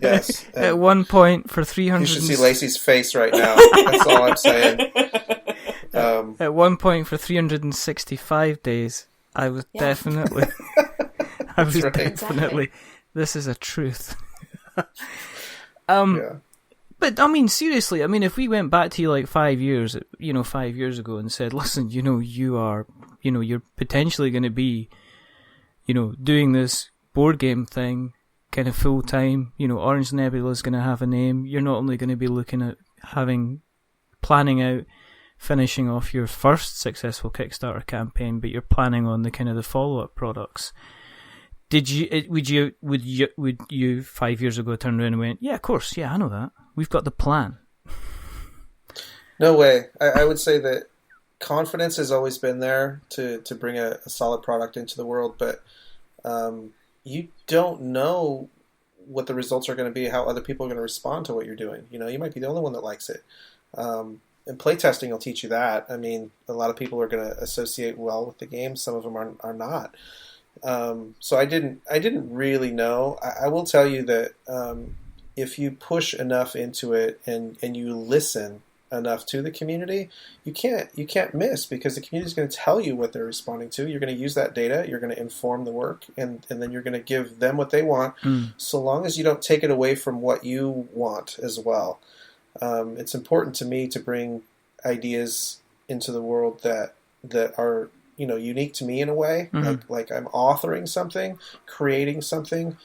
Yes. At one point for 300... You should see Lacey's face right now. That's all I'm saying. At one point for 365 days, I was definitely... I was definitely... This is a truth. But, seriously, if we went back to you like 5 years, 5 years ago and said, listen, you're potentially going to be, doing this board game thing kind of full time, Orange Nebula is going to have a name. You're not only going to be looking at planning out, finishing off your first successful Kickstarter campaign, but you're planning on the follow-up products. Would you 5 years ago turn around and went, yeah, of course, yeah, I know that. We've got the plan. No way. I would say that confidence has always been there to bring a solid product into the world, but you don't know what the results are going to be, how other people are going to respond to what you're doing. You might be the only one that likes it. And playtesting will teach you that. A lot of people are going to associate well with the game. Some of them are not. So I didn't really know. I will tell you that if you push enough into it and you listen enough to the community, you can't miss, because the community is going to tell you what they're responding to. You're going to use that data. You're going to inform the work, and then you're going to give them what they want, so long as you don't take it away from what you want as well. It's important to me to bring ideas into the world that are unique to me in a way, like I'm authoring something, creating something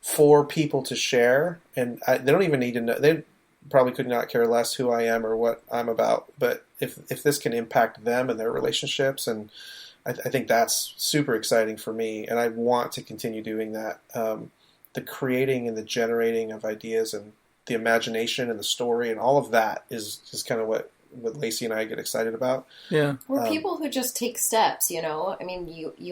for people to share, and they don't even need to know. They probably could not care less who I am or what I'm about, but if this can impact them and their relationships, and I think that's super exciting for me, and I want to continue doing that. The creating and the generating of ideas and the imagination and the story and all of that is kind of what Lacey and I get excited about. Yeah. We're people who just take steps, you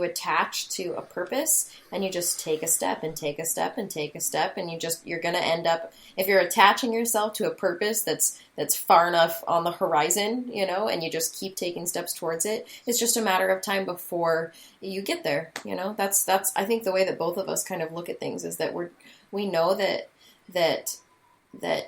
attach to a purpose and you just take a step and take a step and take a step, and you're going to end up, if you're attaching yourself to a purpose that's far enough on the horizon, and you just keep taking steps towards it, it's just a matter of time before you get there. That's I think the way that both of us kind of look at things is that we know that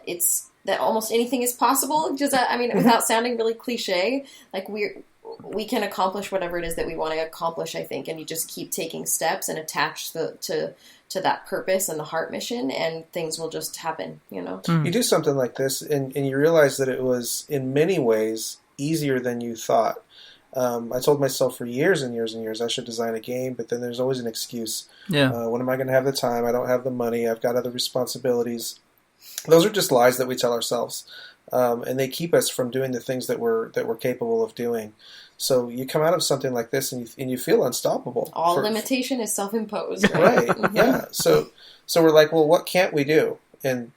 it's that almost anything is possible. Just, without sounding really cliche, like we can accomplish whatever it is that we want to accomplish, I think, and you just keep taking steps and attach to that purpose and the heart mission, and things will just happen, You do something like this, and you realize that it was, in many ways, easier than you thought. I told myself for years and years and years I should design a game, but then there's always an excuse. Yeah. When am I going to have the time? I don't have the money. I've got other responsibilities. Those are just lies that we tell ourselves, and they keep us from doing the things that we're capable of doing. So you come out of something like this, and you feel unstoppable. All limitation is self-imposed, right? Yeah. So we're like, well, what can't we do? And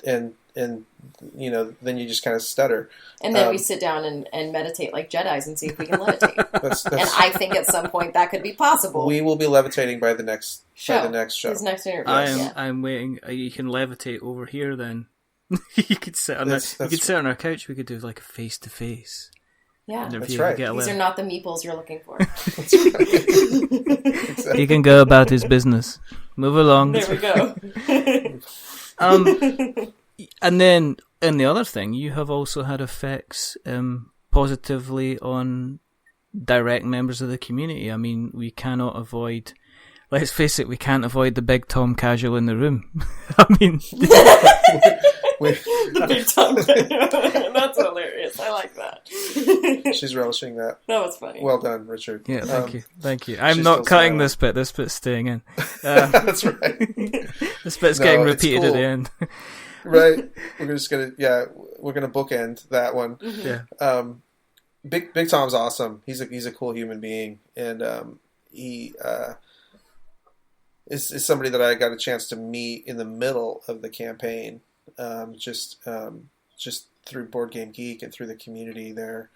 you know, then you just kind of stutter. And then we sit down and meditate like Jedis and see if we can levitate. That's, and I think at some point that could be possible. We will be levitating by the next show. His next interview. I'm waiting. You can levitate over here then. You could sit on sit on our couch. We could do like a face to face. Yeah, that's right. These are not the meeples you're looking for. That's right. Exactly. He can go about his business. Move along. There we go. And then, and the other thing, you have also had effects positively on direct members of the community. I mean, we cannot avoid. Let's face it, we can't avoid the big Tom casual in the room. I mean, the big Tom. That's hilarious. I like that. She's relishing that. That was funny. Well done, Richard. Yeah, thank you. I'm not cutting this bit. This bit's staying in. That's right. This bit's getting repeated at the end. Right. We're gonna bookend that one. Mm-hmm. Yeah. Big Tom's awesome. He's a cool human being, and he is somebody that I got a chance to meet in the middle of the campaign, just through Board Game Geek and through the community there,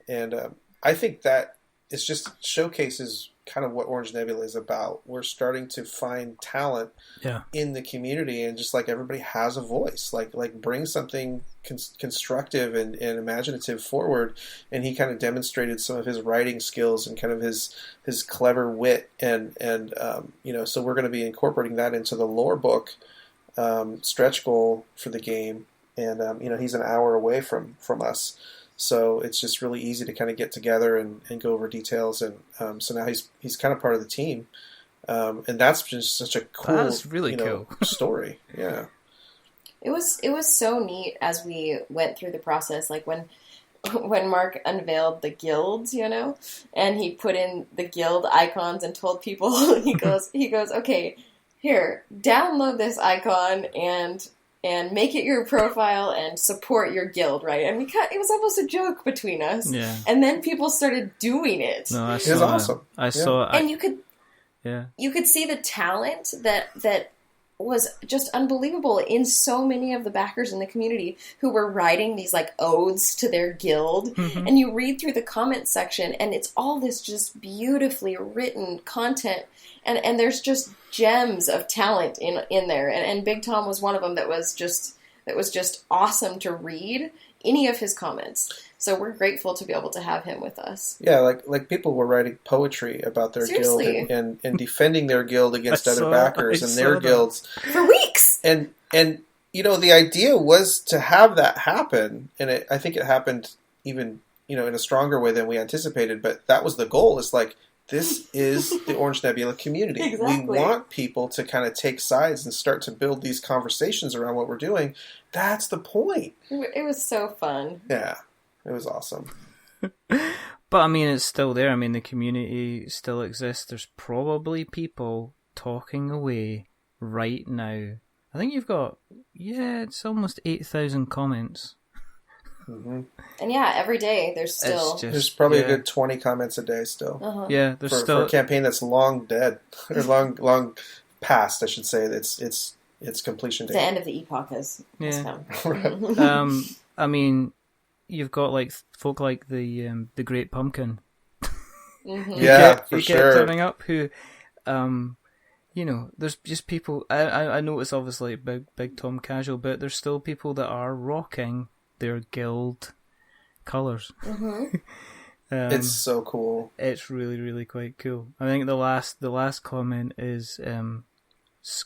and I think that it just showcases kind of what Orange Nebula is about. We're starting to find talent in the community, and just like everybody has a voice, like bring something constructive and imaginative forward. And he kind of demonstrated some of his writing skills and kind of his clever wit, and so we're going to be incorporating that into the lore book stretch goal for the game. And he's an hour away from us. So it's just really easy to kind of get together and go over details, and so now he's kind of part of the team, and that's just such a cool, that's really cool story. Yeah, it was so neat as we went through the process. Like when Marc unveiled the guilds, and he put in the guild icons and told people, he goes, okay, here, download this icon and make it your profile and support your guild, right? And it was almost a joke between us. Yeah. And then people started doing it. No, it was awesome. I saw it. And you could see the talent that was just unbelievable in so many of the backers in the community who were writing these like odes to their guild. Mm-hmm. And you read through the comment section and it's all this just beautifully written content. And there's just gems of talent in there. And Big Tom was one of them that was just awesome to read any of his comments. So we're grateful to be able to have him with us. Yeah, like people were writing poetry about their guild and defending their guild against other backers and their guilds. For weeks! And the idea was to have that happen, and I think it happened even, in a stronger way than we anticipated, but that was the goal. It's like, this is the Orange Nebula community. Exactly. We want people to kind of take sides and start to build these conversations around what we're doing. That's the point. It was so fun. Yeah, it was awesome. But I mean, it's still there. I mean, the community still exists. There's probably people talking away right now. I think you've got, it's almost 8,000 comments. Mm-hmm. And every day there's there's probably a good 20 comments a day still. Uh-huh. Yeah, there's still for a campaign that's long dead or long past, I should say. It's completion date. The end of the Epoch has come. Right. I mean, you've got like folk like the Great Pumpkin. Mm-hmm. Yeah, who kept turning up. Who, there's just people. I notice obviously big Tom casual, but there's still people that are rocking their guild colours. Mm-hmm. It's so cool. It's really, really quite cool. I think the last comment is I'm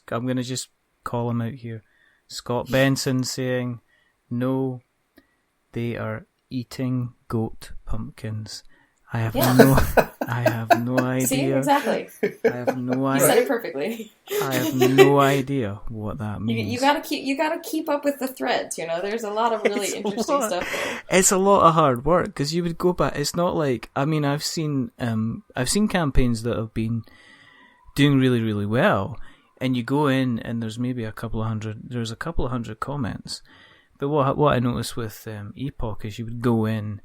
going to just call him out here. Scott Benson saying, "No, they are eating goat pumpkins. I have no idea. See, exactly. I have no You said idea. it perfectly. I have no idea what that means. You gotta keep up with the threads. There's a lot of really interesting stuff there. It's a lot of hard work because you would go back. It's not like, I mean, I've seen campaigns that have been doing really, really well, and you go in and there's maybe a couple of hundred comments. But what I noticed with Epoch is you would go in,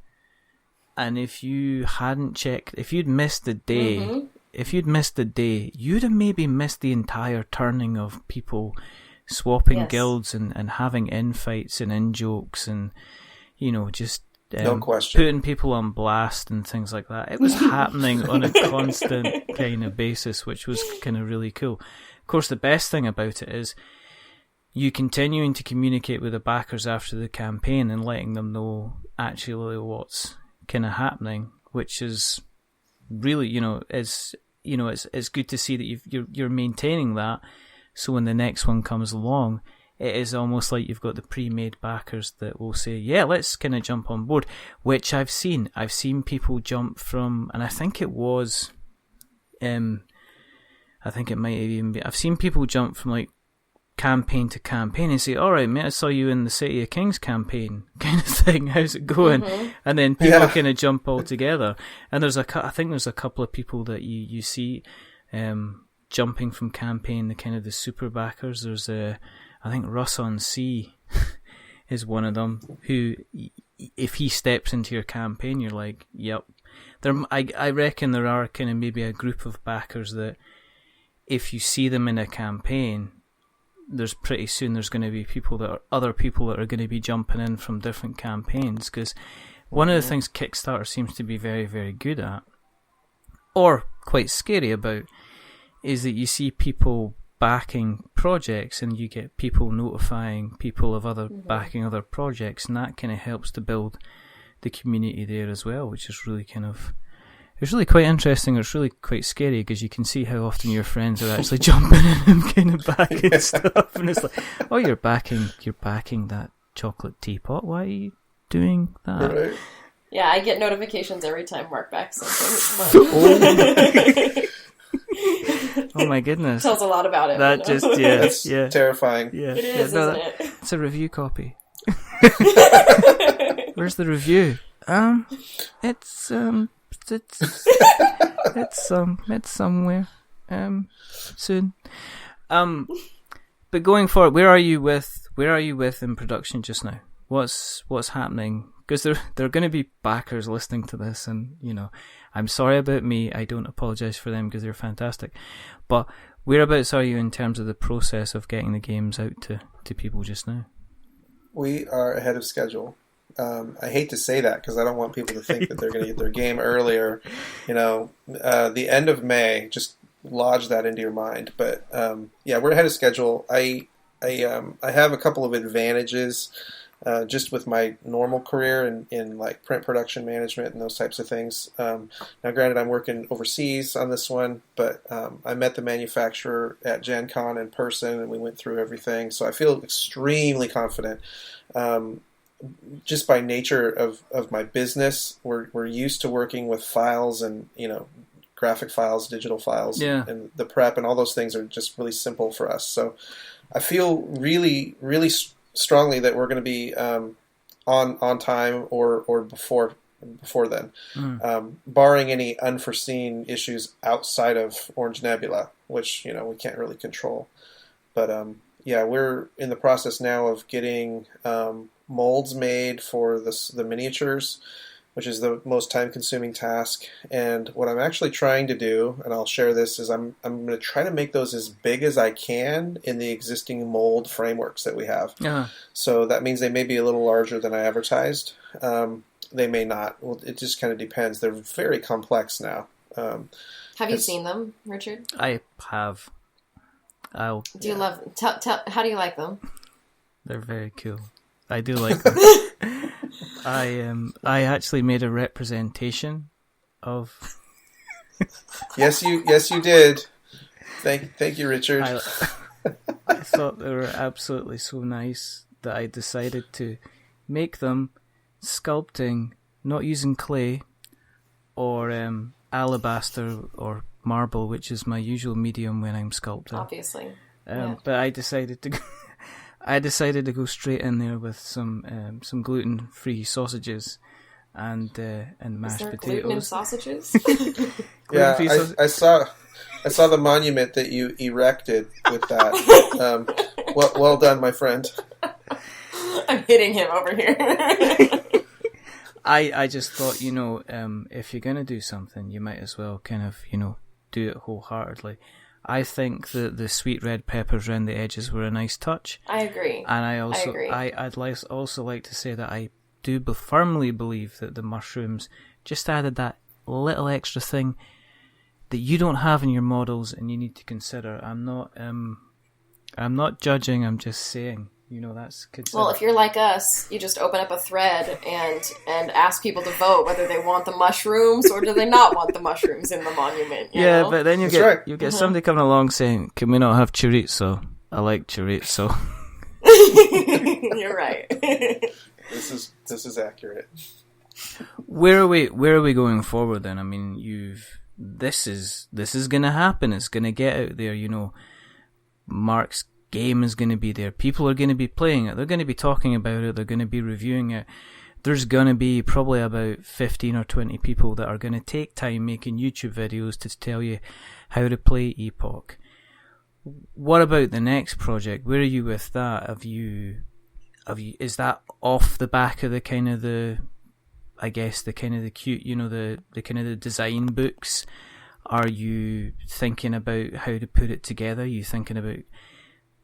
and if you hadn't checked, if you'd missed the day, you'd have maybe missed the entire turning of people swapping guilds and having infights and in-jokes and, just no question, putting people on blast and things like that. It was happening on a constant kind of basis, which was kind of really cool. Of course, the best thing about it is you continuing to communicate with the backers after the campaign and letting them know actually what's kind of happening, which is really, it's good to see that you're maintaining that. So when the next one comes along, it is almost like you've got the pre-made backers that will say, yeah, let's kind of jump on board, which I've seen people jump from, and I think it was, I think it might even be, I've seen people jump from like campaign to campaign and say, all right, mate, I saw you in the City of Kings campaign kind of thing. How's it going? Mm-hmm. And then people kind of jump all together. And I think there's a couple of people that you see jumping from campaign, the kind of the super backers. There's I think Russ on Sea is one of them who, if he steps into your campaign, you're like, yep. I reckon there are kind of maybe a group of backers that if you see them in a campaign, there's pretty soon there's going to be other people that are going to be jumping in from different campaigns, because one of the things Kickstarter seems to be very, very good at, or quite scary about, is that you see people backing projects and you get people notifying people of backing other projects, and that kind of helps to build the community there as well, which is really it's really quite interesting. It's really quite scary because you can see how often your friends are actually jumping in and kind of backing stuff, and it's like, oh, you're backing that chocolate teapot. Why are you doing that? Right. Yeah, I get notifications every time Mark backs something. Oh my goodness! Tells a lot about it. That just It's terrifying. Yeah, it is, isn't it? It's a review copy. Where's the review? It's somewhere soon. But going forward, where are you with in production just now? What's happening? Because there are going to be backers listening to this, and I'm sorry about me. I don't apologize for them because they're fantastic. But whereabouts are you in terms of the process of getting the games out to people just now? We are ahead of schedule. I hate to say that because I don't want people to think that they're going to get their game earlier. The end of May, just lodge that into your mind. But we're ahead of schedule. I have a couple of advantages just with my normal career in like print production management and those types of things. Now, granted, I'm working overseas on this one, but I met the manufacturer at Gen Con in person, and we went through everything. So I feel extremely confident. Just by nature of my business, we're used to working with files and graphic files, digital files, and the prep and all those things are just really simple for us. So I feel really, really strongly that we're going to be on time or before then, barring any unforeseen issues outside of Orange Nebula, which we can't really control. But we're in the process now of getting molds made for the miniatures, which is the most time-consuming task. And what I'm actually trying to do, and I'll share this, is I'm going to try to make those as big as I can in the existing mold frameworks that we have. Yeah. So that means they may be a little larger than I advertised. They may not. Well, it just kind of depends. They're very complex now. Have you seen them, Richard? I have. Do you love? How do you like them? They're very cool. I do like them. I actually made a representation of. Yes, you did. Thank you, Richard. I thought they were absolutely so nice that I decided to make them sculpting, not using clay or alabaster or marble, which is my usual medium when I'm sculpting. Obviously. But I decided to go straight in there with some gluten-free sausages and mashed potatoes. Gluten in sausages? Yeah, I saw the monument that you erected with that. Well done, my friend. I'm hitting him over here. I just thought, if you're going to do something, you might as well kind of, do it wholeheartedly. I think that the sweet red peppers around the edges were a nice touch. I agree. And I agree. I'd also like to say that I do firmly believe that the mushrooms just added that little extra thing that you don't have in your models and you need to consider. I'm not judging, I'm just saying. That's considered. Well, if you're like us, you just open up a thread and ask people to vote whether they want the mushrooms or do they not want the mushrooms in the monument. You know? But then you get somebody coming along saying, "Can we not have chorizo? I like chorizo." You're right. This is accurate. Where are we going forward then? I mean, this is going to happen. It's going to get out there. Marc's game is going to be there. People are going to be playing it. They're going to be talking about it. They're going to be reviewing it. There's going to be probably about 15 or 20 people that are going to take time making YouTube videos to tell you how to play Epoch. What about the next project? Where are you with that? Is that off the back of the kind of the cute, the kind of the design books? Are you thinking about how to put it together? Are you thinking about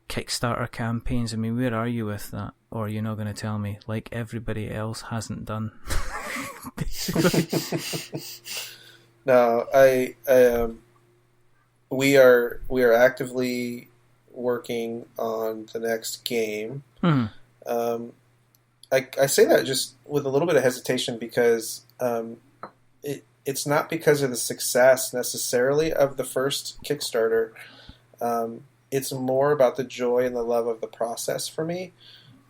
Kickstarter campaigns? I mean, where are you with that? Or are you not going to tell me, like everybody else hasn't done? Basically. No, we are actively working on the next game. Mm-hmm. I say that just with a little bit of hesitation because it's not because of the success necessarily of the first Kickstarter. It's more about the joy and the love of the process for me.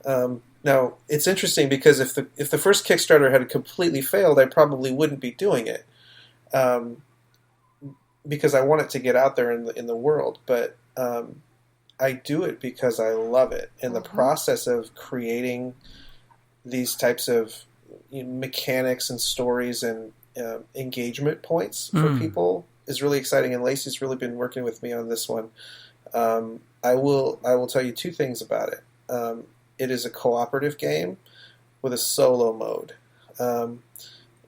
Now, it's interesting because if the first Kickstarter had completely failed, I probably wouldn't be doing it because I want it to get out there in the world. But I do it because I love it, and the process of creating these types of mechanics and stories and engagement points for people is really exciting. And Lacey's really been working with me on this one. I will tell you two things about it. It is a cooperative game with a solo mode.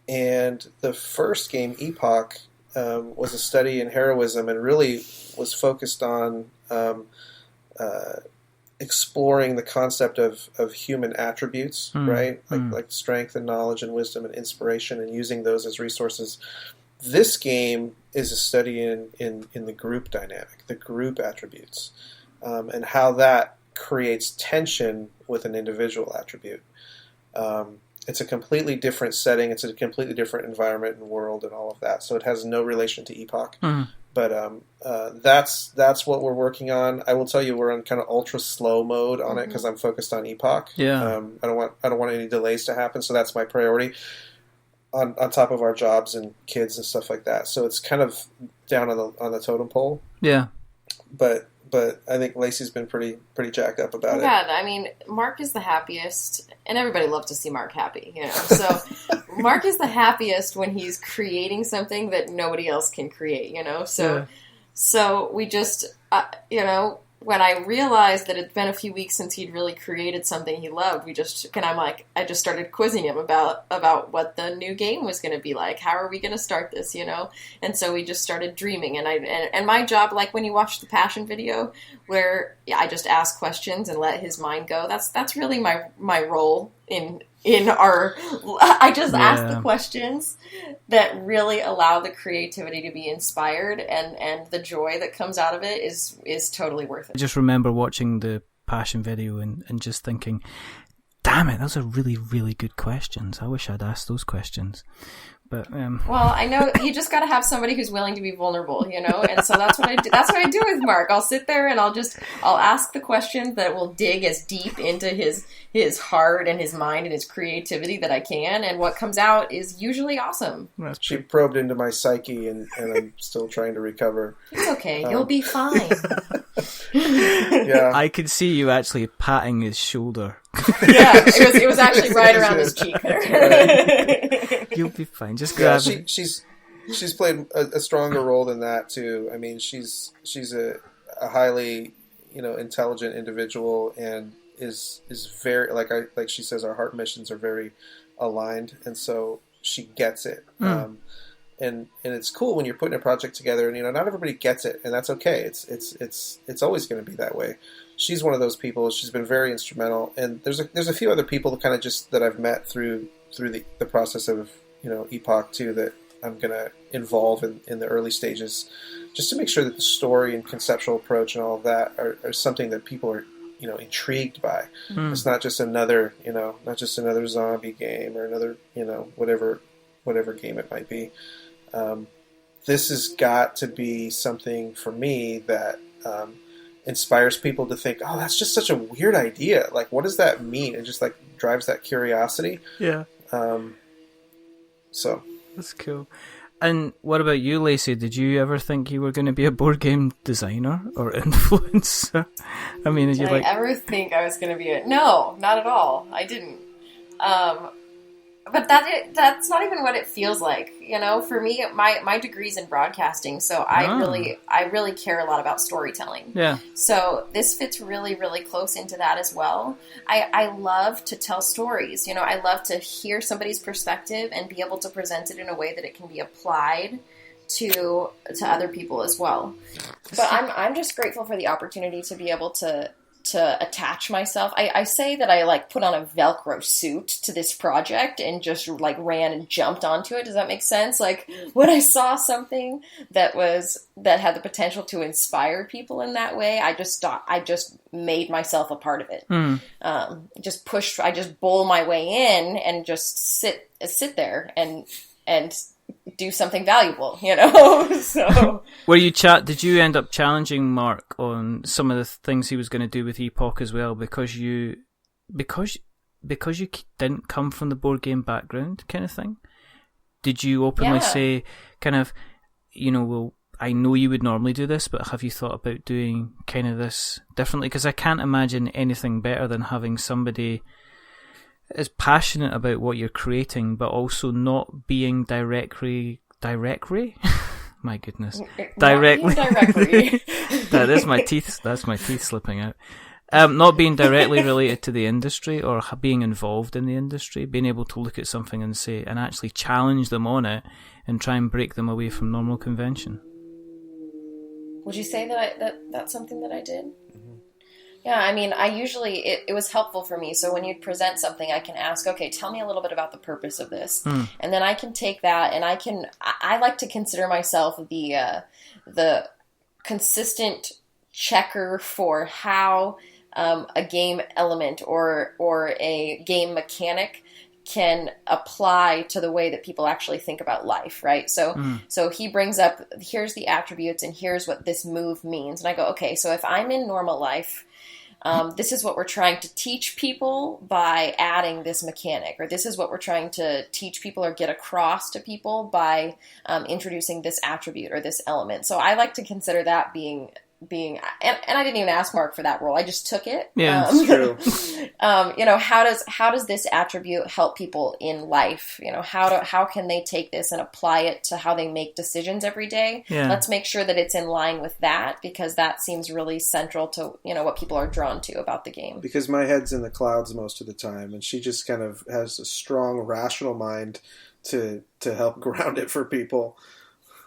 And the first game, Epoch, was a study in heroism and really was focused on exploring the concept of human attributes, right? Like strength and knowledge and wisdom and inspiration, and using those as resources. This game is a study in the group dynamic, the group attributes, and how that creates tension with an individual attribute. It's a completely different setting. It's a completely different environment and world and all of that. So it has no relation to Epoch. But that's what we're working on. I will tell you, we're on kind of ultra slow mode on it because I'm focused on Epoch. Yeah. I don't want any delays to happen. So that's my priority. On top of our jobs and kids and stuff like that, so it's kind of down on the totem pole. Yeah, but I think Lacey's been pretty jacked up about it. Yeah, I mean, Marc is the happiest, and everybody loves to see Marc happy. So Marc is the happiest when he's creating something that nobody else can create. So we just when I realized that it'd been a few weeks since he'd really created something he loved, I just started quizzing him about what the new game was going to be like. How are we going to start this, And so we just started dreaming. And my job, like when you watch the Passion video, where I just ask questions and let his mind go, that's really my role in our, I just ask the questions that really allow the creativity to be inspired, and the joy that comes out of it is totally worth it. I just remember watching the Passion video and just thinking, damn it, those are really, really good questions. I wish I'd asked those questions. But well, I know you just got to have somebody who's willing to be vulnerable, and so that's what I do. That's what I do with Mark. I'll sit there and I'll ask the questions that will dig as deep into his heart and his mind and his creativity that I can, and what comes out is usually awesome. She probed into my psyche, and I'm still trying to recover. It's okay. You'll be fine. Yeah, I could see you actually patting his shoulder. Yeah, it was actually right around his cheek there. Right. You'll be fine. Just grab it. She's played a stronger role than that too. I mean, she's a highly intelligent individual, and is very like she says, our heart missions are very aligned, and so she gets it. And it's cool when you're putting a project together, and not everybody gets it, and that's okay. It's always going to be that way. She's one of those people. She's been very instrumental, and there's a few other people that kind of just that I've met through the process of Epoch too, that I'm going to involve in the early stages, just to make sure that the story and conceptual approach and all of that are something that people are intrigued by. It's not just another zombie game or another whatever game it might be. This has got to be something for me that inspires people to think, oh, that's just such a weird idea. Like, what does that mean? It just like drives that curiosity. Yeah. So that's cool. And what about you, Lacey? Did you ever think you were going to be a board game designer or influencer? I mean, Did I ever think I was going to be No, not at all. I didn't. But that's not even what it feels like. For me, my degree's in broadcasting, so I really care a lot about storytelling. Yeah. So this fits really, really close into that as well. I love to tell stories. I love to hear somebody's perspective and be able to present it in a way that it can be applied to other people as well. But I'm just grateful for the opportunity to be able to attach myself. I say that I put on a Velcro suit to this project and just ran and jumped onto it. Does that make sense? When I saw something that had the potential to inspire people in that way, I just made myself a part of it. I just bowl my way in and just sit there and do something valuable, So did you end up challenging Mark on some of the things he was going to do with Epoch as well, because you didn't come from the board game background, kind of thing? Did you openly say, kind of, well, I know you would normally do this, but have you thought about doing kind of this differently? Because I can't imagine anything better than having somebody is passionate about what you're creating, but also not being directly my goodness, directly that's my teeth slipping out. Not being directly related to the industry or being involved in the industry, being able to look at something and say, and actually challenge them on it and try and break them away from normal convention. Would you say that's something that I did? Yeah, I mean, I usually, it was helpful for me. So when you present something, I can ask, okay, tell me a little bit about the purpose of this. And then I can take that and I like to consider myself the consistent checker for how a game element or a game mechanic can apply to the way that people actually think about life, right? So he brings up, here's the attributes and here's what this move means. And I go, okay, so if I'm in normal life, this is what we're trying to teach people by adding this mechanic, or this is what we're trying to teach people or get across to people by introducing this attribute or this element. So I like to consider that being and I didn't even ask Mark for that role. I just took it. Yeah, that's true. How does this attribute help people in life? How can they take this and apply it to how they make decisions every day? Yeah. Let's make sure that it's in line with that, because that seems really central to what people are drawn to about the game. Because my head's in the clouds most of the time, and she just kind of has a strong, rational mind to help ground it for people.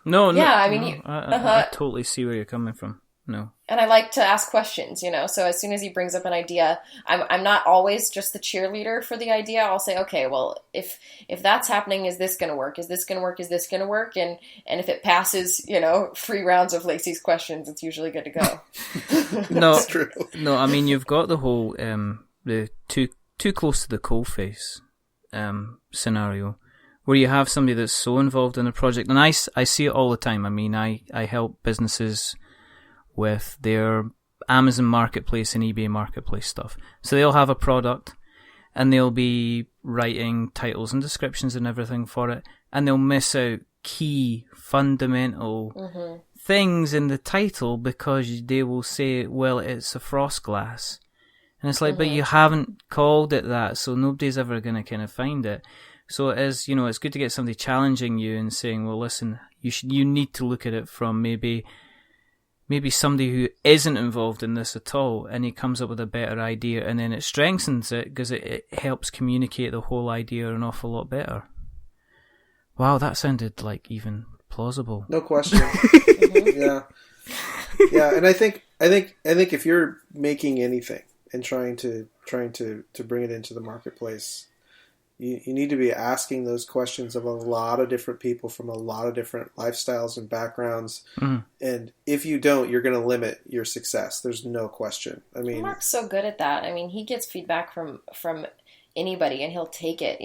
No, yeah, I mean, no, I totally see where you're coming from. No. And I like to ask questions, so as soon as he brings up an idea, I'm not always just the cheerleader for the idea. I'll say, okay, well, if that's happening, is this going to work? Is this going to work? Is this going to work? And if it passes, 3 rounds of Lacey's questions, it's usually good to go. No, that's true. No, I mean, you've got the whole, the too close to the coalface scenario, where you have somebody that's so involved in a project, and I see it all the time. I mean, I help businesses with their Amazon Marketplace and eBay Marketplace stuff. So they'll have a product, and they'll be writing titles and descriptions and everything for it, and they'll miss out key, fundamental things in the title because they will say, well, it's a frost glass. And it's like, but you haven't called it that, so nobody's ever going to kind of find it. So it is, it's good to get somebody challenging you and saying, well, listen, you need to look at it from maybe somebody who isn't involved in this at all, and he comes up with a better idea, and then it strengthens it because it helps communicate the whole idea an awful lot better. Wow, that sounded like even plausible. No question. Yeah, and I think if you're making anything and trying to bring it into the marketplace, you need to be asking those questions of a lot of different people from a lot of different lifestyles and backgrounds. And if you don't, you're going to limit your success. There's no question. I mean, Mark's so good at that. I mean, he gets feedback from anybody, and he'll take it,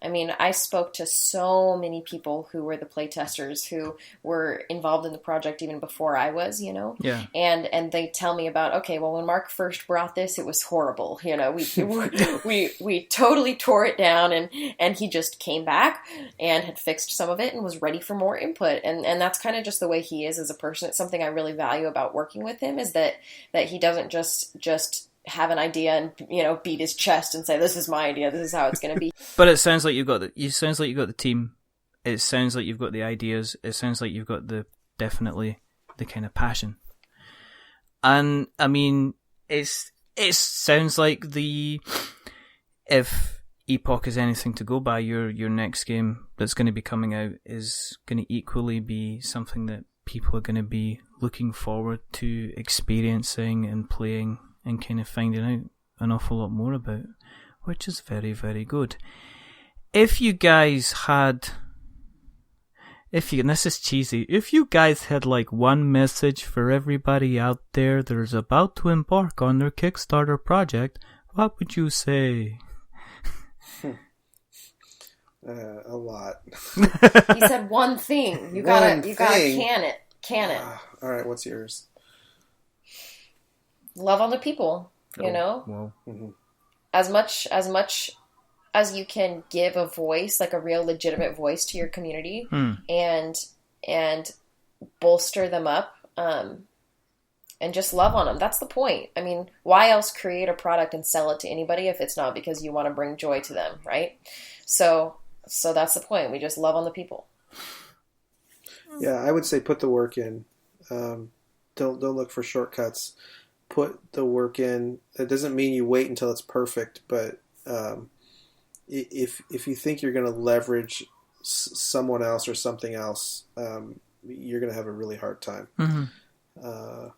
I mean, I spoke to so many people who were the playtesters who were involved in the project even before I was, Yeah. And they tell me about, okay, well, when Mark first brought this, it was horrible. We totally tore it down, and he just came back and had fixed some of it and was ready for more input. And that's kind of just the way he is as a person. It's something I really value about working with him, is that he doesn't just have an idea and beat his chest and say, this is my idea, this is how it's going to be. But it sounds like you've got the team. It sounds like you've got the ideas. It sounds like you've got definitely the kind of passion. And I mean, it sounds like if Epoch is anything to go by, your next game that's going to be coming out is going to equally be something that people are going to be looking forward to experiencing and playing and kind of finding out an awful lot more about, which is very, very good. If you guys had, and this is cheesy, if you guys had like one message for everybody out there that is about to embark on their Kickstarter project, what would you say? A lot. He said one thing. You gotta can it. All right, what's yours? Love other people, Well. as much as you can give a voice, like a real legitimate voice to your community, and bolster them up, and just love on them. That's the point. I mean, why else create a product and sell it to anybody if it's not because you want to bring joy to them, right? So that's the point. We just love on the people. Yeah, I would say put the work in. Don't look for shortcuts. Put the work in. It doesn't mean you wait until it's perfect, but if you think you're going to leverage someone else or something else, you're going to have a really hard time. I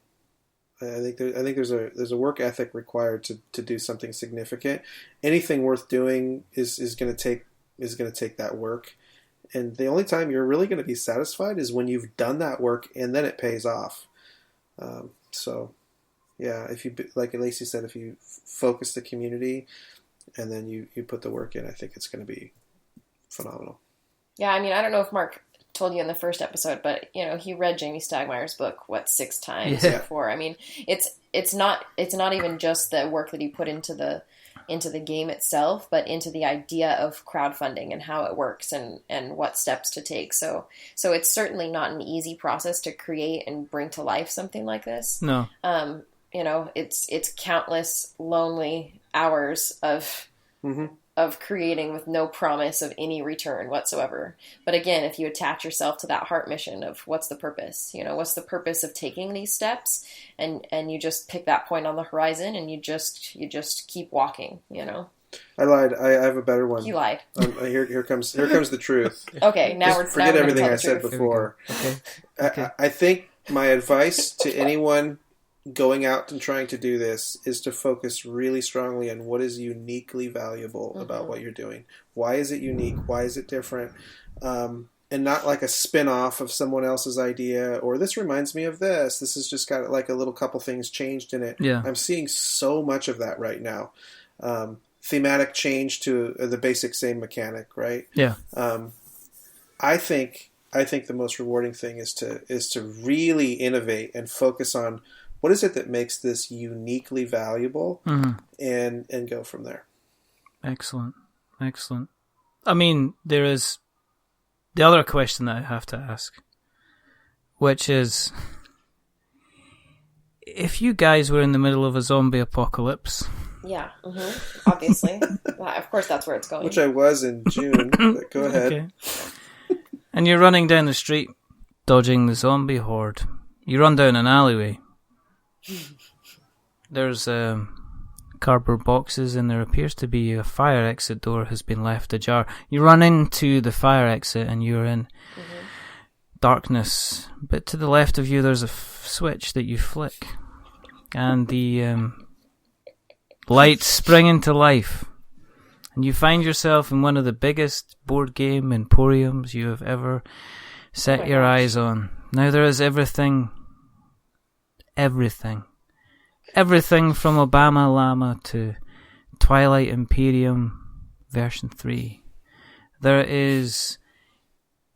think there's a work ethic required to do something significant. Anything worth doing is going to take that work, and the only time you're really going to be satisfied is when you've done that work and then it pays off. Yeah, if you, like Lacey said, if you focus the community and then you put the work in, I think it's going to be phenomenal. Yeah, I mean, I don't know if Mark told you in the first episode, but he read Jamie Stegmaier's book 6 times before. I mean, it's not even just the work that he put into the game itself, but into the idea of crowdfunding and how it works and what steps to take. So it's certainly not an easy process to create and bring to life something like this. No. It's countless lonely hours of creating with no promise of any return whatsoever. But again, if you attach yourself to that heart mission of what's the purpose, what's the purpose of taking these steps, and you just pick that point on the horizon and you just keep walking, I lied. I have a better one. You lied. Here comes the truth. Okay, now we're forget everything I said before. Okay. I think my advice to anyone going out and trying to do this is to focus really strongly on what is uniquely valuable about what you're doing. Why is it unique? Why is it different? And not like a spin-off of someone else's idea, or this reminds me of this. This has just got like a little couple things changed in it. Yeah. I'm seeing so much of that right now. thematic change to the basic same mechanic, right? Yeah. I think the most rewarding thing is to really innovate and focus on what is it that makes this uniquely valuable, and go from there. Excellent. I mean, there is the other question that I have to ask, which is, if you guys were in the middle of a zombie apocalypse... Yeah, obviously. Of course that's where it's going. Which I was in June, but go ahead. Okay. And you're running down the street, dodging the zombie horde. You run down an alleyway. There's cardboard boxes, and there appears to be a fire exit door has been left ajar. You run into the fire exit, and you're in darkness. But to the left of you, there's a switch that you flick, and the lights spring into life. And you find yourself in one of the biggest board game emporiums you have ever set your eyes on. Now there is everything from Obama Llama to Twilight Imperium version 3. There is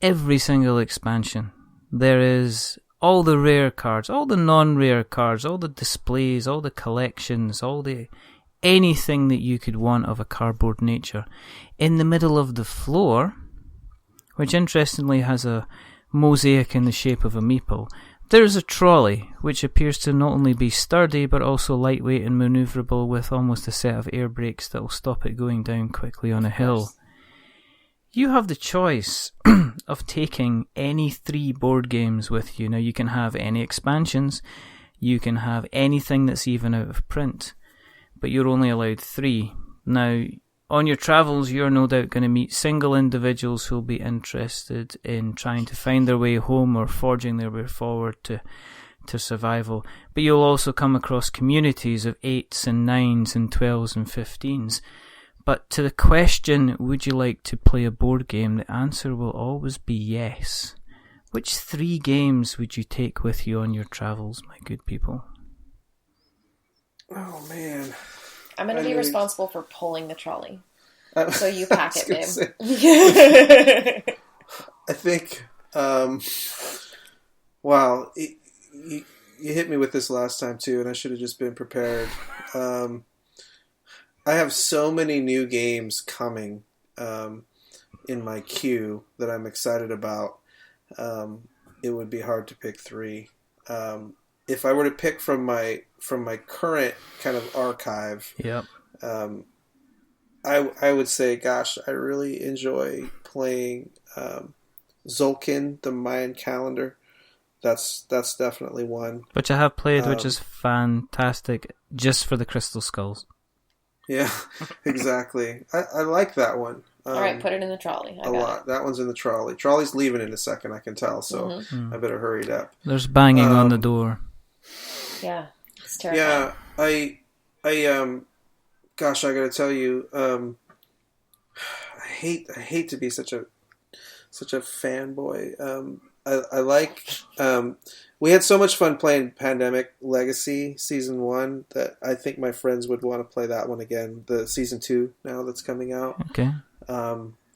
every single expansion. There is all the rare cards, all the non-rare cards, all the displays, all the collections, anything that you could want of a cardboard nature. In the middle of the floor, which interestingly has a mosaic in the shape of a meeple, there is a trolley, which appears to not only be sturdy, but also lightweight and manoeuvrable, with almost a set of air brakes that will stop it going down quickly on a hill. You have the choice of taking any 3 board games with you. Now, you can have any expansions, you can have anything that's even out of print, but you're only allowed 3. Now, on your travels, you're no doubt going to meet single individuals who'll be interested in trying to find their way home or forging their way forward to survival. But you'll also come across communities of 8s and 9s and 12s and 15s. But to the question, would you like to play a board game, the answer will always be yes. Which 3 games would you take with you on your travels, my good people? Oh, man. I'm going to be responsible for pulling the trolley. So you pack it, babe. I think, wow, you hit me with this last time, too, and I should have just been prepared. I have so many new games coming in my queue that I'm excited about. It would be hard to pick 3. If I were to pick from my current kind of archive, I would say, gosh, I really enjoy playing Zolkin, the Mayan calendar. That's definitely one. Which I have played, which is fantastic, just for the crystal skulls. Yeah, exactly. I like that one. All right, put it in the trolley. A lot. That one's in the trolley. Trolley's leaving in a second, I can tell, so I better hurry it up. There's banging on the door. Yeah, it's terrifying. Yeah, I gosh, I gotta tell you, I hate to be such a fanboy. I like, we had so much fun playing Pandemic Legacy Season 1 that I think my friends would want to play that one again. The Season 2 now that's coming out. Okay.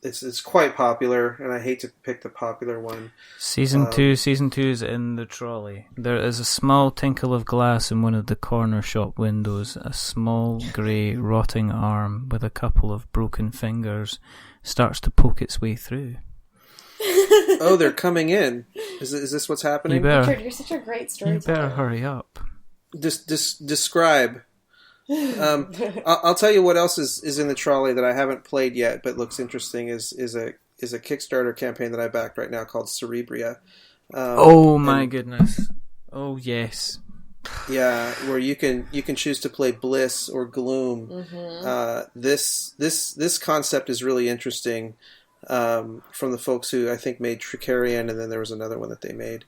It's quite popular, and I hate to pick the popular one. Season 2 is in the trolley. There is a small tinkle of glass in one of the corner shop windows. A small grey rotting arm with a couple of broken fingers starts to poke its way through. Oh, they're coming in. Is this what's happening? Richard, you're such a great storyteller. You better hurry up. Describe. I'll tell you what else is in the trolley that I haven't played yet, but looks interesting. Is a Kickstarter campaign that I backed right now called Cerebria. Oh my goodness! Oh yes. Yeah, where you can choose to play Bliss or Gloom. Mm-hmm. This concept is really interesting. From the folks who I think made Tricarian, and then there was another one that they made.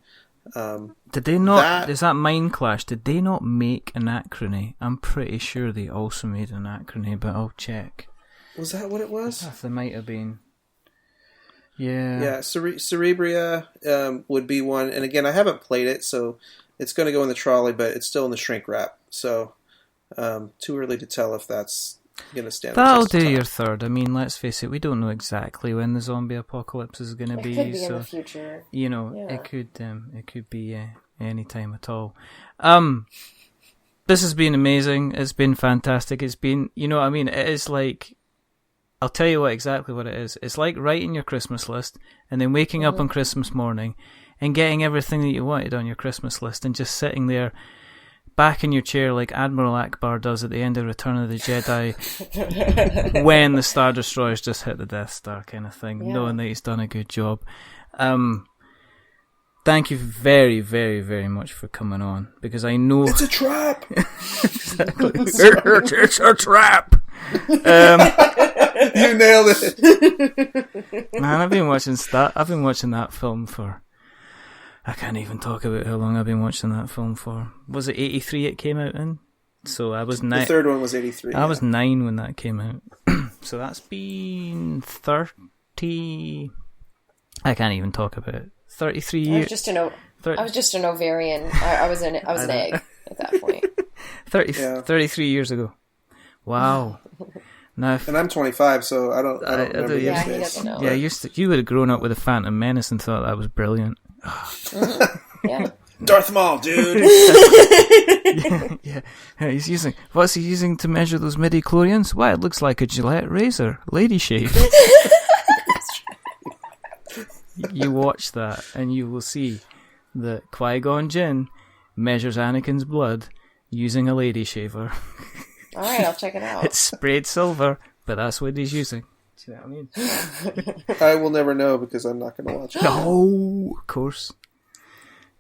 Did they not? Is that Mind Clash? Did they not make Anachrony? I'm pretty sure they also made Anachrony, but I'll check. Was that what it was? They might have been. Yeah. Yeah, Cerebria would be one, and again, I haven't played it, so it's going to go in the trolley, but it's still in the shrink wrap. So too early to tell if that's going to stand. That'll do your third. I mean, let's face it, we don't know exactly when the zombie apocalypse is going to be. It could be in the future. You know, it could be any time at all. This has been amazing. It's been fantastic. It's been, you know what I mean? It is like, I'll tell you exactly what it is. It's like writing your Christmas list and then waking up on Christmas morning and getting everything that you wanted on your Christmas list and just sitting there back in your chair like Admiral Akbar does at the end of Return of the Jedi when the Star Destroyers just hit the Death Star kind of thing, knowing that he's done a good job. Thank you very, very, very much for coming on, because I know... It's a trap! Exactly. It's a trap! You nailed it! Man, I've been watching that film for... I can't even talk about how long I've been watching that film for. Was it 83 it came out in? So I was 9. The third one was 83. I was 9 when that came out. So that's been 30... I can't even talk about it. 33 years. I was just an ovarian. I was an egg at that point. 33 years ago. Wow. Now, and I'm 25, so I don't remember he doesn't know. Yeah, you would have grown up with the Phantom Menace and thought that was brilliant. Yeah. Darth Maul, dude. yeah. What's he using to measure those midi-chlorians? Why, it looks like a Gillette razor. Lady shave. You watch that and you will see that Qui-Gon Jinn measures Anakin's blood using a lady shaver. Alright, I'll check it out. It's sprayed silver, but that's what he's using. Do you know what I mean? I will never know because I'm not going to watch it. No, of course.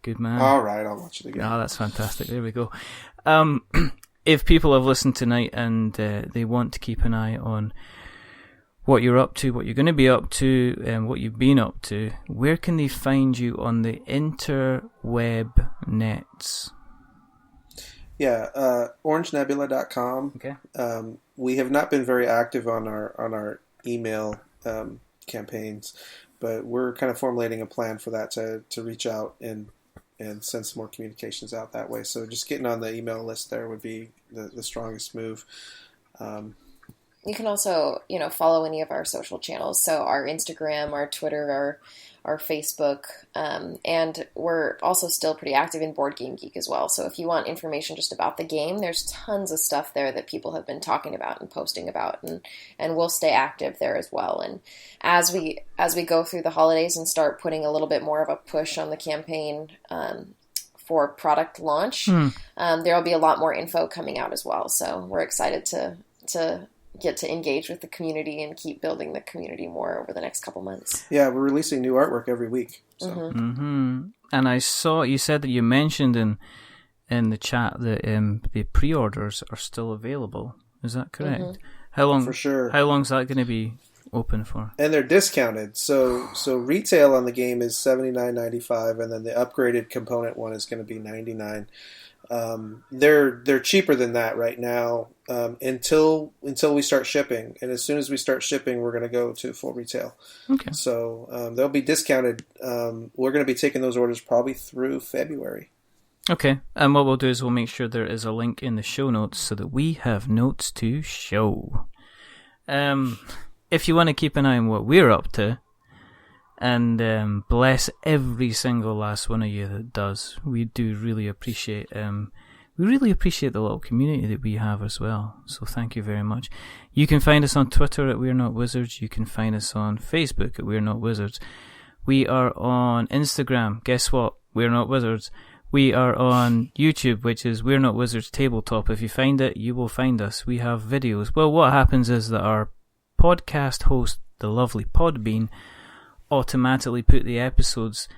Good man. Alright, I'll watch it again. Oh, that's fantastic. There we go. If people have listened tonight and they want to keep an eye on what you're up to, what you're going to be up to, and what you've been up to, where can they find you on the interweb nets? Yeah, orangenebula.com. Okay. We have not been very active on our email campaigns, but we're kind of formulating a plan for that to reach out and send some more communications out that way. So just getting on the email list there would be the strongest move. You can also, follow any of our social channels. So our Instagram, our Twitter, our Facebook, and we're also still pretty active in Board Game Geek as well. So if you want information just about the game, there's tons of stuff there that people have been talking about and posting about, and we'll stay active there as well. And as we go through the holidays and start putting a little bit more of a push on the campaign for product launch, there will be a lot more info coming out as well. So we're excited to get to engage with the community and keep building the community more over the next couple months. Yeah, we're releasing new artwork every week. So. And I saw you said that you mentioned in the chat that the pre-orders are still available. Is that correct? How long? For sure. How long is that going to be open for? And they're discounted. So retail on the game is $79.95, and then the upgraded component one is going to be $99. They're cheaper than that right now until we start shipping, and as soon as we start shipping, we're going to go to full retail. Okay. So they'll be discounted. We're going to be taking those orders probably through February. Okay, and what we'll do is we'll make sure there is a link in the show notes so that we have notes to show. If you want to keep an eye on what we're up to, and bless every single last one of you that does. We do really appreciate the little community that we have as well. So thank you very much. You can find us on Twitter at We're Not Wizards. You can find us on Facebook at We're Not Wizards. We are on Instagram. Guess what? We're Not Wizards. We are on YouTube, which is We're Not Wizards Tabletop. If you find it, you will find us. We have videos. Well, what happens is that our podcast host, the lovely Podbean, automatically put the episodes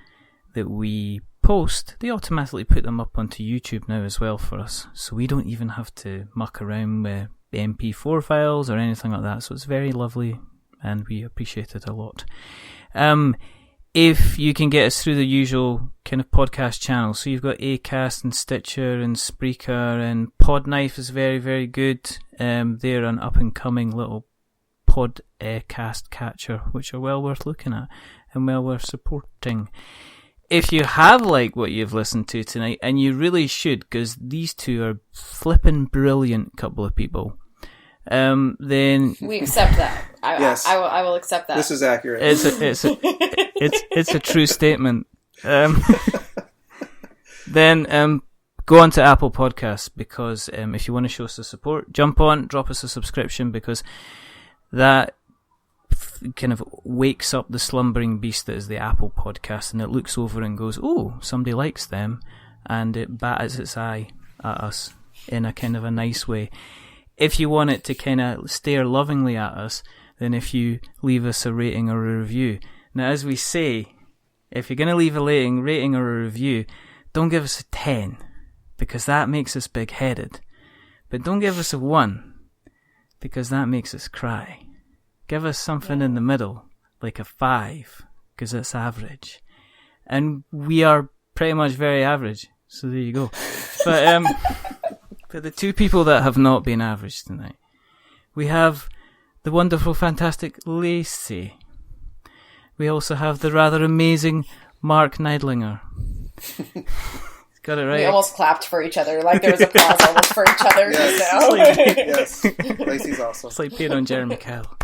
that we post, they automatically put them up onto YouTube now as well for us. So we don't even have to muck around with MP4 files or anything like that. So it's very lovely and we appreciate it a lot. If you can get us through the usual kind of podcast channels, so you've got Acast and Stitcher and Spreaker, and Podknife is very, very good. They're an up-and-coming little podcast catcher, which are well worth looking at and well worth supporting. If you have liked what you've listened to tonight, and you really should, because these two are flippin' brilliant couple of people, then we accept that. Yes. I will accept that. This is accurate. It's a true statement. Then go on to Apple Podcasts, because if you want to show us the support, jump on, drop us a subscription, because that kind of wakes up the slumbering beast that is the Apple Podcast, and it looks over and goes, oh, somebody likes them, and it bats its eye at us in a kind of a nice way. If you want it to kind of stare lovingly at us, then if you leave us a rating or a review. Now, as we say, if you're going to leave a rating or a review, don't give us a 10, because that makes us big-headed. But don't give us a 1, because that makes us cry. Give us something in the middle, like a 5, because it's average. And we are pretty much very average, so there you go. But for the two people that have not been average tonight, we have the wonderful, fantastic Lacey. We also have the rather amazing Marc Neidlinger. Got it right. We almost clapped for each other, like there was applause almost for each other. Yes, yes. Lacey's awesome. It's like being on Jeremy Kyle.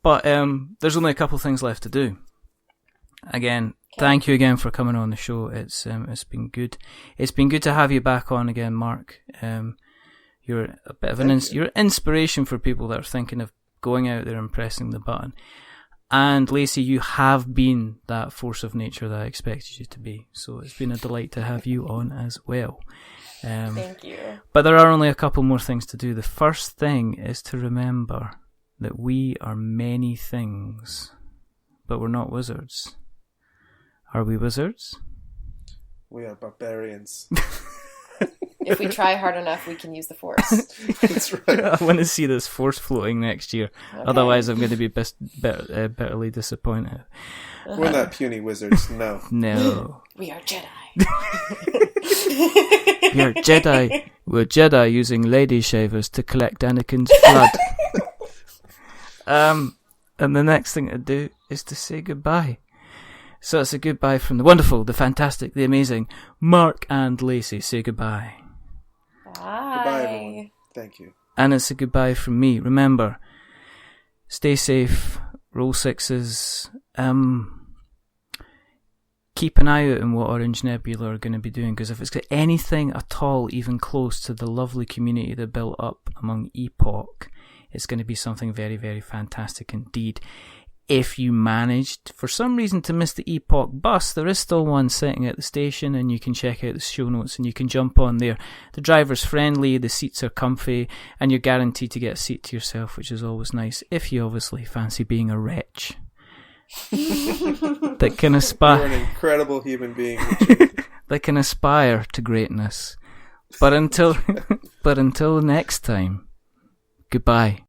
But there's only a couple things left to do. Again, thank you again for coming on the show. It's been good. It's been good to have you back on again, Marc. You're a bit of you're an inspiration for people that are thinking of going out there and pressing the button. And Lacey, you have been that force of nature that I expected you to be. So it's been a delight to have you on as well. Thank you. But there are only a couple more things to do. The first thing is to remember that we are many things, but we're not wizards. Are we wizards? We are barbarians. If we try hard enough, we can use the force. That's right. I want to see this force floating next year. Okay. Otherwise, I'm going to be bitterly disappointed. We're not puny wizards, no. No. We are Jedi. We are Jedi. We're Jedi using lady shavers to collect Anakin's blood. And the next thing to do is to say goodbye. So it's a goodbye from the wonderful, the fantastic, the amazing Marc and Lacey. Say goodbye. Bye. Goodbye, everyone. Thank you. And it's a goodbye from me. Remember, stay safe, roll sixes, keep an eye out on what Orange Nebula are going to be doing, because if it's got anything at all even close to the lovely community that built up among Epoch, it's going to be something very, very fantastic indeed. If you managed, for some reason, to miss the Epoch bus, there is still one sitting at the station, and you can check out the show notes and you can jump on there. The driver's friendly, the seats are comfy, and you're guaranteed to get a seat to yourself, which is always nice, if you obviously fancy being a wretch. That can aspire. You're an incredible human being. That can aspire to greatness. But until next time, goodbye.